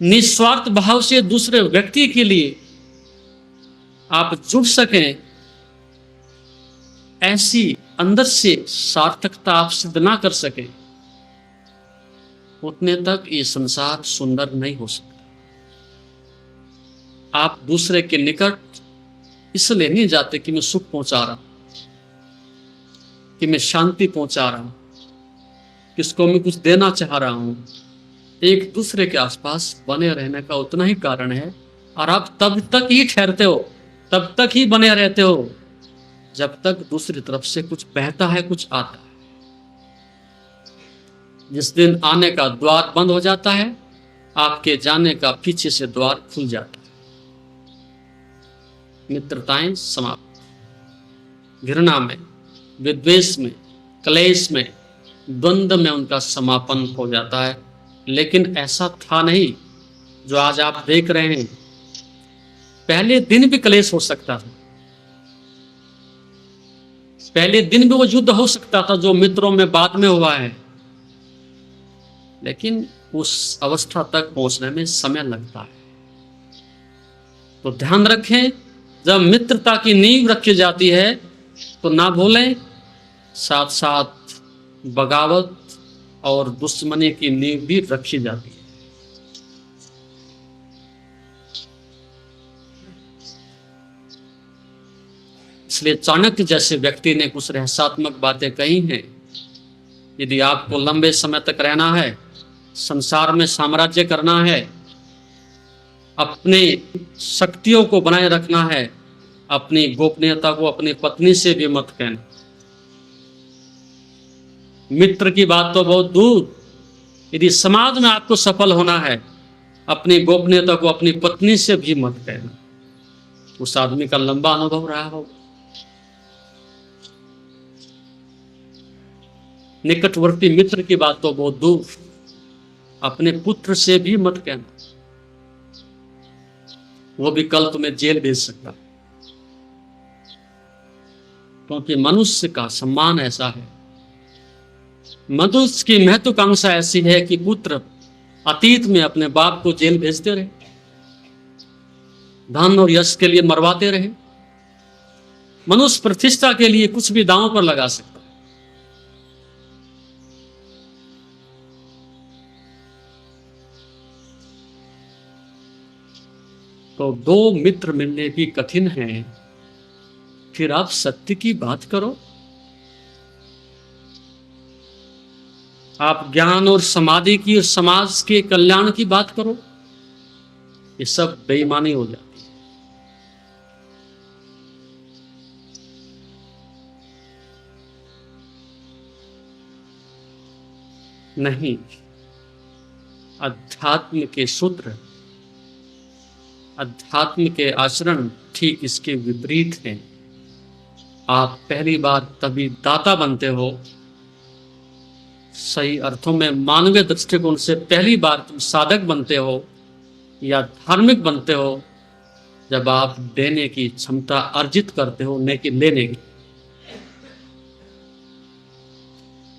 निस्वार्थ भाव से दूसरे व्यक्ति के लिए आप जुड़ सकें, ऐसी अंदर से सार्थकता आप सिद्ध ना कर सके, उतने तक ये संसार सुंदर नहीं हो सकता। आप दूसरे के निकट इसलिए नहीं जाते कि मैं सुख पहुंचा रहा हूं, कि मैं शांति पहुंचा रहा हूं, किसको मैं कुछ देना चाह रहा हूं। एक दूसरे के आसपास बने रहने का उतना ही कारण है, और आप तब तक ही ठहरते हो, तब तक ही बने रहते हो जब तक दूसरी तरफ से कुछ बहता है, कुछ आता है। जिस दिन आने का द्वार बंद हो जाता है, आपके जाने का पीछे से द्वार खुल जाता है। मित्रताएं समाप्त। घृणा में, विद्वेष में, क्लेश में, द्वंद्व में उनका समापन हो जाता है। लेकिन ऐसा था नहीं जो आज आप देख रहे हैं। पहले दिन भी क्लेश हो सकता था, पहले दिन भी वो युद्ध हो सकता था जो मित्रों में बाद में हुआ है, लेकिन उस अवस्था तक पहुंचने में समय लगता है। तो ध्यान रखें, जब मित्रता की नींव रखी जाती है तो ना भूलें, साथ साथ बगावत और दुश्मनी की नींव भी रखी जाती है। इसलिए चाणक्य जैसे व्यक्ति ने कुछ रहस्यात्मक बातें कही हैं। यदि आपको लंबे समय तक रहना है, संसार में साम्राज्य करना है, अपने शक्तियों को बनाए रखना है, अपनी गोपनीयता को अपनी पत्नी से भी मत कहना। मित्र की बात तो बहुत दूर, यदि समाज में आपको सफल होना है, अपनी गोपनीयता को अपनी पत्नी से भी मत कहना। उस आदमी का लंबा अनुभव रहा हो। निकटवर्ती मित्र की बात तो बहुत दूर, अपने पुत्र से भी मत कहना, वो भी कल तुम्हें जेल भेज सकता है। क्योंकि मनुष्य का सम्मान ऐसा है, मनुष्य की महत्वाकांक्षा ऐसी है कि पुत्र अतीत में अपने बाप को जेल भेजते रहे, धन और यश के लिए मरवाते रहे। मनुष्य प्रतिष्ठा के लिए कुछ भी दांव पर लगा सकता है। तो दो मित्र मिलने भी कठिन हैं, फिर आप सत्य की बात करो। आप ज्ञान और समाधि की और समाज के कल्याण की बात करो। ये सब बेईमानी हो जाती है। नहीं, अध्यात्म के सूत्र, अध्यात्म के आचरण ठीक इसके विपरीत हैं। आप पहली बार तभी दाता बनते हो, सही अर्थों में मानवीय दृष्टिकोण से पहली बार तुम साधक बनते हो या धार्मिक बनते हो, जब आप देने की क्षमता अर्जित करते हो, न कि लेने की।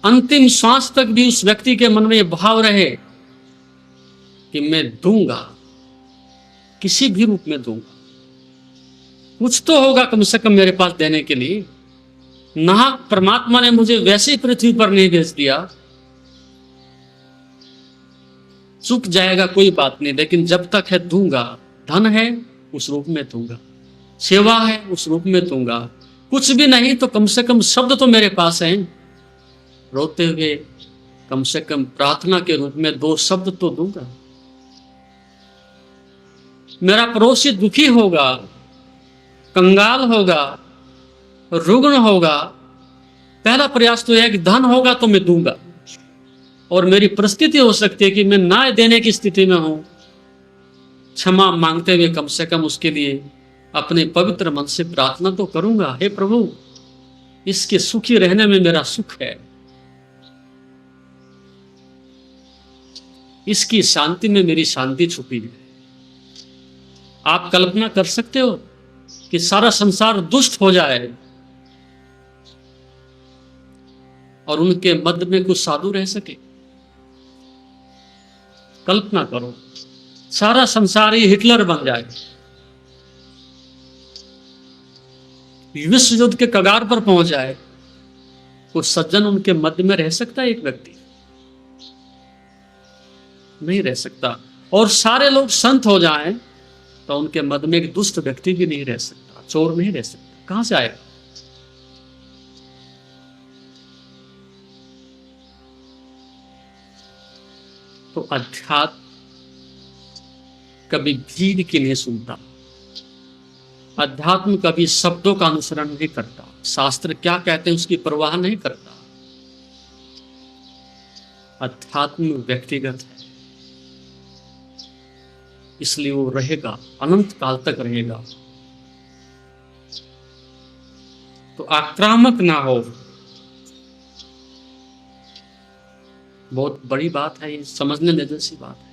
अंतिम श्वास तक भी उस व्यक्ति के मन में यह भाव रहे कि मैं दूंगा, किसी भी रूप में दूंगा, कुछ तो होगा कम से कम मेरे पास देने के लिए। नाहक परमात्मा ने मुझे वैसे ही पृथ्वी पर नहीं भेज दिया, चुक जाएगा कोई बात नहीं, लेकिन जब तक है दूंगा। धन है उस रूप में दूंगा, सेवा है उस रूप में दूंगा, कुछ भी नहीं तो कम से कम शब्द तो मेरे पास हैं। रोते हुए कम से कम प्रार्थना के रूप में 2 शब्द तो दूंगा। मेरा पड़ोसी दुखी होगा, कंगाल होगा, रुग्ण होगा, पहला प्रयास तो यह है कि धन होगा तो मैं दूंगा। और मेरी परिस्थिति हो सकती है कि मैं ना देने की स्थिति में हूं, क्षमा मांगते हुए कम से कम उसके लिए अपने पवित्र मन से प्रार्थना तो करूंगा, हे प्रभु इसके सुखी रहने में मेरा सुख है, इसकी शांति में मेरी शांति छुपी है। आप कल्पना कर सकते हो कि सारा संसार दुष्ट हो जाए और उनके मध्य में कुछ साधु रह सके? कल्पना करो, सारा संसार ही हिटलर बन जाए, विश्व युद्ध के कगार पर पहुंच जाए, कुछ सज्जन उनके मध्य में रह सकता है? एक व्यक्ति नहीं रह सकता। और सारे लोग संत हो जाएं तो उनके मध्य में एक दुष्ट व्यक्ति भी नहीं रह सकता, चोर नहीं रह सकता। कहां से आएगा? तो अध्यात्म कभी भीड़ की नहीं सुनता, अध्यात्म कभी शब्दों का अनुसरण नहीं करता, शास्त्र क्या कहते हैं उसकी परवाह नहीं करता। अध्यात्म व्यक्तिगत है, इसलिए वो रहेगा, अनंत काल तक रहेगा। तो आक्रामक ना हो, बहुत बड़ी बात है, ये समझने जैसी बात है।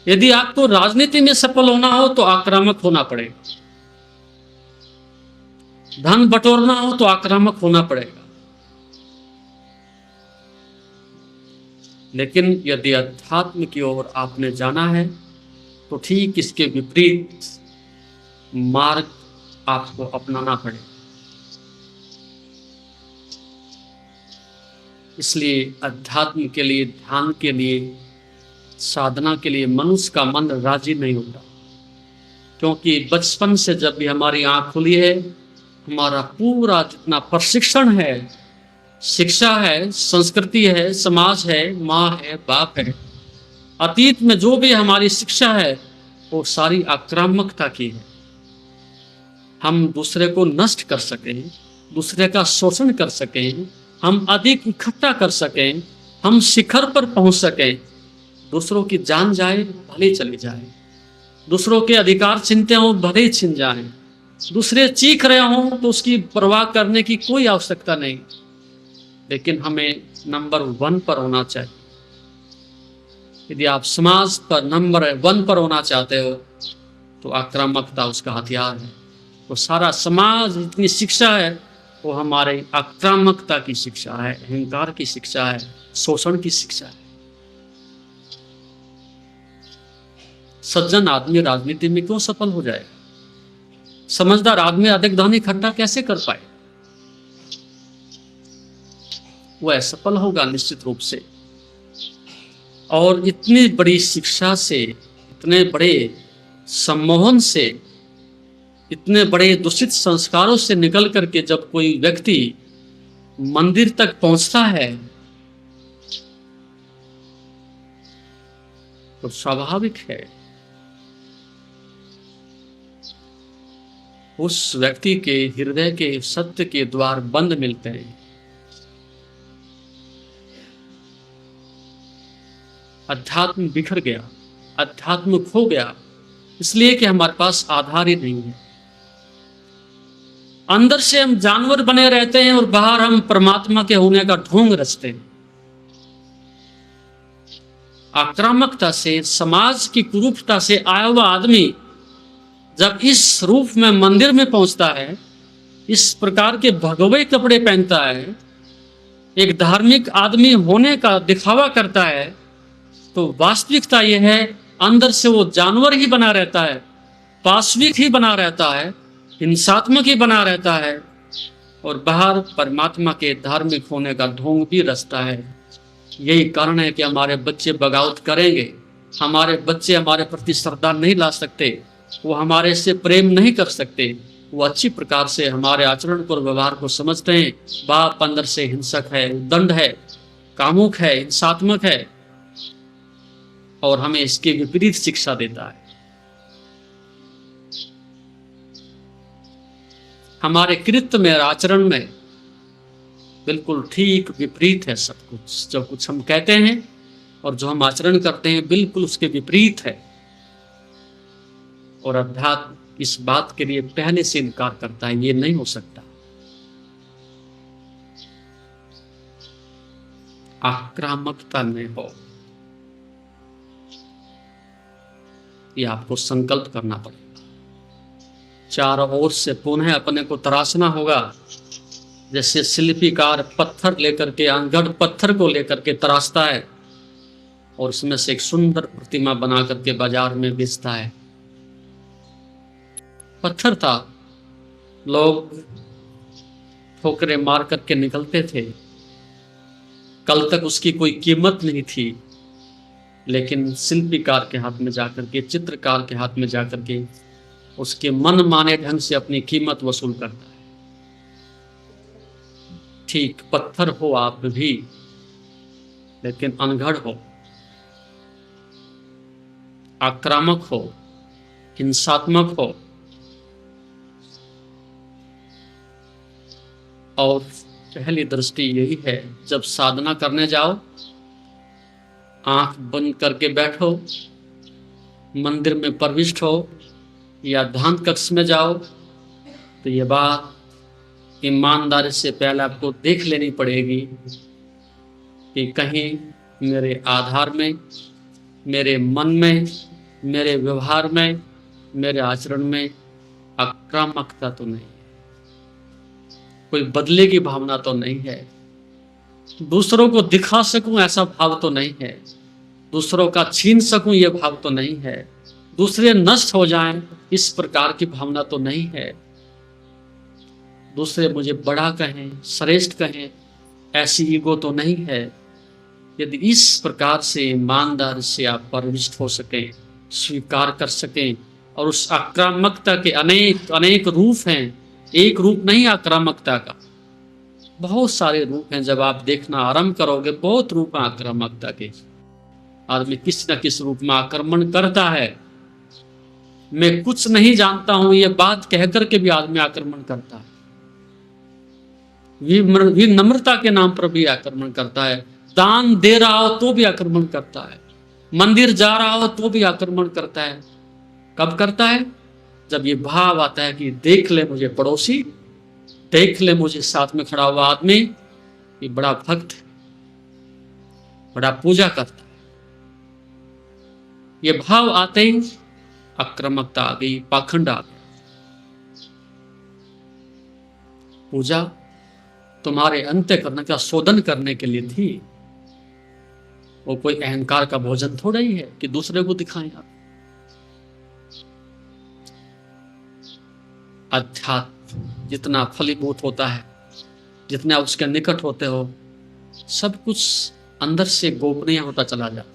यदि आपको राजनीति में सफल होना हो तो आक्रामक होना पड़ेगा, धन बटोरना हो तो आक्रामक होना पड़ेगा। लेकिन यदि अध्यात्म की ओर आपने जाना है तो ठीक इसके विपरीत मार्ग आपको अपनाना पड़ेगा। इसलिए अध्यात्म के लिए, ध्यान के लिए, साधना के लिए मनुष्य का मन राजी नहीं होता, क्योंकि बचपन से जब भी हमारी आंख खुली है, हमारा पूरा जितना प्रशिक्षण है, शिक्षा है, संस्कृति है, समाज है, माँ है, बाप है, अतीत में जो भी हमारी शिक्षा है वो सारी आक्रामकता की है। हम दूसरे को नष्ट कर सकें, दूसरे का शोषण कर सकें, हम अधिक इकट्ठा कर सकें, हम शिखर पर पहुंच सकें। दूसरों की जान जाए भले चली जाए, दूसरों के अधिकार छीनते हो भले ही छीन जाए, दूसरे चीख रहे हों तो उसकी परवाह करने की कोई आवश्यकता नहीं, लेकिन हमें नंबर 1 पर होना चाहिए। यदि आप समाज पर नंबर 1 पर होना चाहते हो तो आक्रामकता उसका हथियार है। तो सारा समाज, जितनी शिक्षा है वो हमारे आक्रामकता की शिक्षा है, अहंकार की शिक्षा है, शोषण की शिक्षा है। सज्जन आदमी राजनीति में क्यों सफल हो जाएगा? समझदार आदमी अधिक धन इकट्ठा कैसे कर पाए? वह सफल होगा निश्चित रूप से। और इतनी बड़ी शिक्षा से, इतने बड़े सम्मोहन से, इतने बड़े दूषित संस्कारों से निकल करके जब कोई व्यक्ति मंदिर तक पहुंचता है तो स्वाभाविक है उस व्यक्ति के हृदय के सत्य के द्वार बंद मिलते हैं। अध्यात्म बिखर गया, अध्यात्म खो गया, इसलिए कि हमारे पास आधार ही नहीं है। अंदर से हम जानवर बने रहते हैं और बाहर हम परमात्मा के होने का ढोंग रचते हैं। आक्रामकता से, समाज की कुरूपता से आया हुआ आदमी जब इस रूप में मंदिर में पहुंचता है, इस प्रकार के भगवे कपड़े पहनता है, एक धार्मिक आदमी होने का दिखावा करता है, तो वास्तविकता यह है अंदर से वो जानवर ही बना रहता है, पाशविक ही बना रहता है, हिंसात्मक ही बना रहता है, और बाहर परमात्मा के धार्मिक होने का ढोंग भी रचता है। यही कारण है कि हमारे बच्चे बगावत करेंगे, हमारे बच्चे हमारे प्रति श्रद्धा नहीं ला सकते, वो हमारे से प्रेम नहीं कर सकते, वो अच्छी प्रकार से हमारे आचरण को, व्यवहार को समझते हैं। बाप अंदर से हिंसक है, दंड है, कामुक है, हिंसात्मक है, और हमें इसके विपरीत शिक्षा देता है। हमारे कृत्य में, आचरण में बिल्कुल ठीक विपरीत है सब कुछ। जो कुछ हम कहते हैं और जो हम आचरण करते हैं बिल्कुल उसके विपरीत है। और अध्यात्म इस बात के लिए पहले से इनकार करता है, ये नहीं हो सकता। आक्रामकता में हो, ये आपको संकल्प करना पड़ेगा। चारों ओर से पुनः अपने को तराशना होगा जैसे शिल्पीकार पत्थर लेकर के, अनगढ़ पत्थर को लेकर के तराशता है और उसमें से एक सुंदर प्रतिमा बना करके बाजार में बेचता है। पत्थर था, लोग ठोकरें मार करके निकलते थे, कल तक उसकी कोई कीमत नहीं थी, लेकिन शिल्पीकार के हाथ में जाकर के, चित्रकार के हाथ में जाकर के उसके मन माने ढंग से अपनी कीमत वसूल करता है। ठीक पत्थर हो आप भी, लेकिन अनगढ़ हो, आक्रामक हो, हिंसात्मक हो, और पहली दृष्टि यही है, जब साधना करने जाओ, आंख बंद करके बैठो, मंदिर में प्रविष्ट हो या ध्यान कक्ष में जाओ, तो ये बात ईमानदारी से पहले आपको देख लेनी पड़ेगी कि कहीं मेरे आधार में, मेरे मन में, मेरे व्यवहार में, मेरे आचरण में आक्रामकता तो नहीं है, कोई बदले की भावना तो नहीं है, दूसरों को दिखा सकूं ऐसा भाव तो नहीं है, दूसरों का छीन सकूं ये भाव तो नहीं है, दूसरे नष्ट हो जाएं इस प्रकार की भावना तो नहीं है, दूसरे मुझे बड़ा कहें, श्रेष्ठ कहें, ऐसी ईगो तो नहीं है। यदि इस प्रकार से ईमानदार से आप प्रविष्ट हो सकें, स्वीकार कर सकें, और उस आक्रामकता के अनेक अनेक रूप हैं, एक रूप नहीं आक्रामकता का, बहुत सारे रूप हैं। जब आप देखना आरंभ करोगे, बहुत रूप हैं आक्रामकता के। आदमी किस न किस रूप में आक्रमण करता है। मैं कुछ नहीं जानता हूं ये बात कहकर के भी आदमी आक्रमण करता है, विनम्रता के नाम पर भी आक्रमण करता है, दान दे रहा हो तो भी आक्रमण करता है, मंदिर जा रहा हो तो भी आक्रमण करता है। कब करता है? जब ये भाव आता है कि देख ले मुझे पड़ोसी, देख ले मुझे साथ में खड़ा हुआ आदमी, ये बड़ा भक्त है, बड़ा पूजा करता है। ये भाव आते ही आक्रामकता आ गई, पाखंड आ गया। पूजा तुम्हारे अंतःकरण का शोधन करने के लिए थी, वो कोई अहंकार का भोजन थोड़ा ही है कि दूसरे को दिखाएं आप। अध्यात्म जितना फलीभूत होता है, जितना उसके निकट होते हो, सब कुछ अंदर से गोपनीय होता चला जाता है।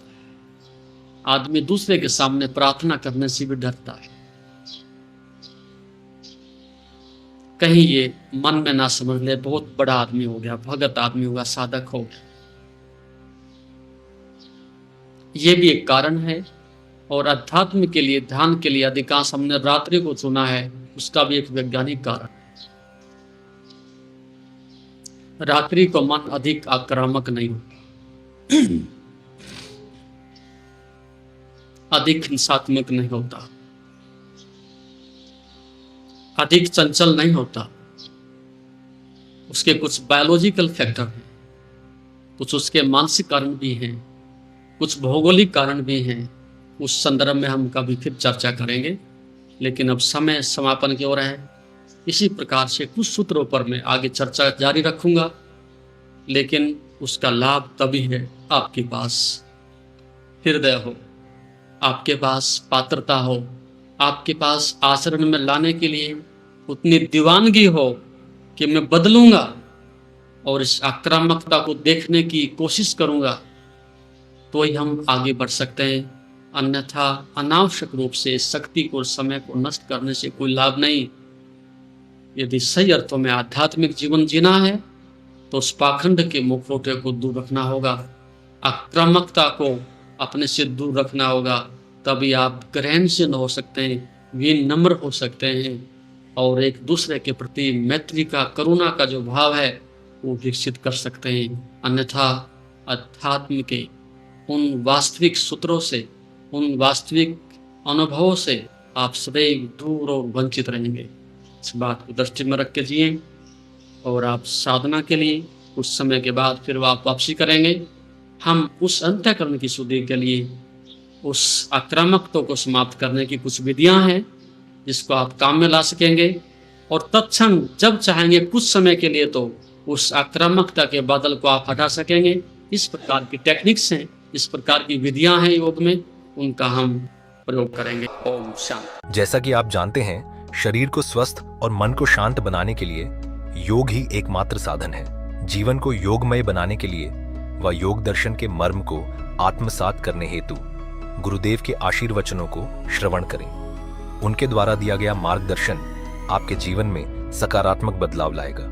आदमी दूसरे के सामने प्रार्थना करने से भी डरता है, कहीं ये मन में ना समझ ले बहुत बड़ा आदमी हो गया, भगत आदमी होगा, साधक हो गया। ये भी एक कारण है। और अध्यात्म के लिए, ध्यान के लिए अधिकांश हमने रात्रि को चुना है, उसका भी एक वैज्ञानिक कारण है। रात्रि को मन अधिक आक्रामक नहीं होता, अधिक हिंसात्मक नहीं होता, अधिक चंचल नहीं होता। उसके कुछ बायोलॉजिकल फैक्टर हैं, कुछ उसके मानसिक कारण भी हैं, कुछ भौगोलिक कारण भी हैं। उस संदर्भ में हम कभी फिर चर्चा करेंगे, लेकिन अब समय समापन की ओर है। इसी प्रकार से कुछ सूत्रों पर मैं आगे चर्चा जारी रखूंगा, लेकिन उसका लाभ तभी है आपके पास हृदय हो, आपके पास पात्रता हो, आपके पास आचरण में लाने के लिए उतनी दीवानगी हो कि मैं बदलूंगा और इस आक्रामकता को देखने की कोशिश करूंगा, तो ही हम आगे बढ़ सकते हैं। अन्यथा अनावश्यक रूप से शक्ति को, समय को नष्ट करने से कोई लाभ नहीं। यदि सही अर्थों में आध्यात्मिक जीवन जीना है तो उस पाखंड के मुखौटे को दूर रखना होगा, आक्रामकता को अपने से दूर रखना होगा। तभी आप ग्रहणशील हो सकते हैं, विनम्र हो सकते हैं, और एक दूसरे के प्रति मैत्री का, करुणा का जो भाव है वो विकसित कर सकते हैं। अन्यथा अध्यात्म के उन वास्तविक सूत्रों से, उन वास्तविक अनुभवों से आप सदैव दूर और वंचित रहेंगे। इस बात को दृष्टि में रख के जिए, और आप साधना के लिए कुछ समय के बाद फिर आप वापसी करेंगे। हम उस अंतःकरण की शुद्धि के लिए, उस आक्रामकता को समाप्त करने की कुछ विधियां हैं जिसको आप काम में ला सकेंगे, और तत्क्षण जब चाहेंगे कुछ समय के लिए तो उस आक्रामकता के बादल को आप हटा सकेंगे। इस प्रकार की टेक्निक्स हैं, इस प्रकार की विधियां हैं योग में, उनका हम प्रयोग करेंगे। ओम शांति। जैसा कि आप जानते हैं, शरीर को स्वस्थ और मन को शांत बनाने के लिए योग ही एकमात्र साधन है। जीवन को योगमय बनाने के लिए व योग दर्शन के मर्म को आत्मसात करने हेतु गुरुदेव के आशीर्वचनों को श्रवण करें। उनके द्वारा दिया गया मार्गदर्शन आपके जीवन में सकारात्मक बदलाव लाएगा।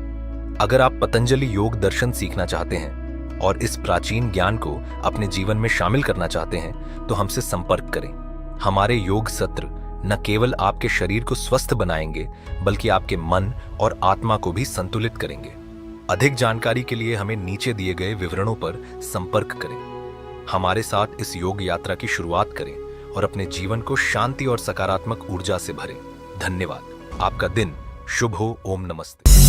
अगर आप पतंजलि योग दर्शन सीखना चाहते हैं और इस प्राचीन ज्ञान को अपने जीवन में शामिल करना चाहते हैं तो हमसे संपर्क करें। हमारे योग सत्र न केवल आपके शरीर को स्वस्थ बनाएंगे बल्कि आपके मन और आत्मा को भी संतुलित करेंगे। अधिक जानकारी के लिए हमें नीचे दिए गए विवरणों पर संपर्क करें। हमारे साथ इस योग यात्रा की शुरुआत करें और अपने जीवन को शांति और सकारात्मक ऊर्जा से भरें। धन्यवाद। आपका दिन शुभ हो। ओम नमस्ते।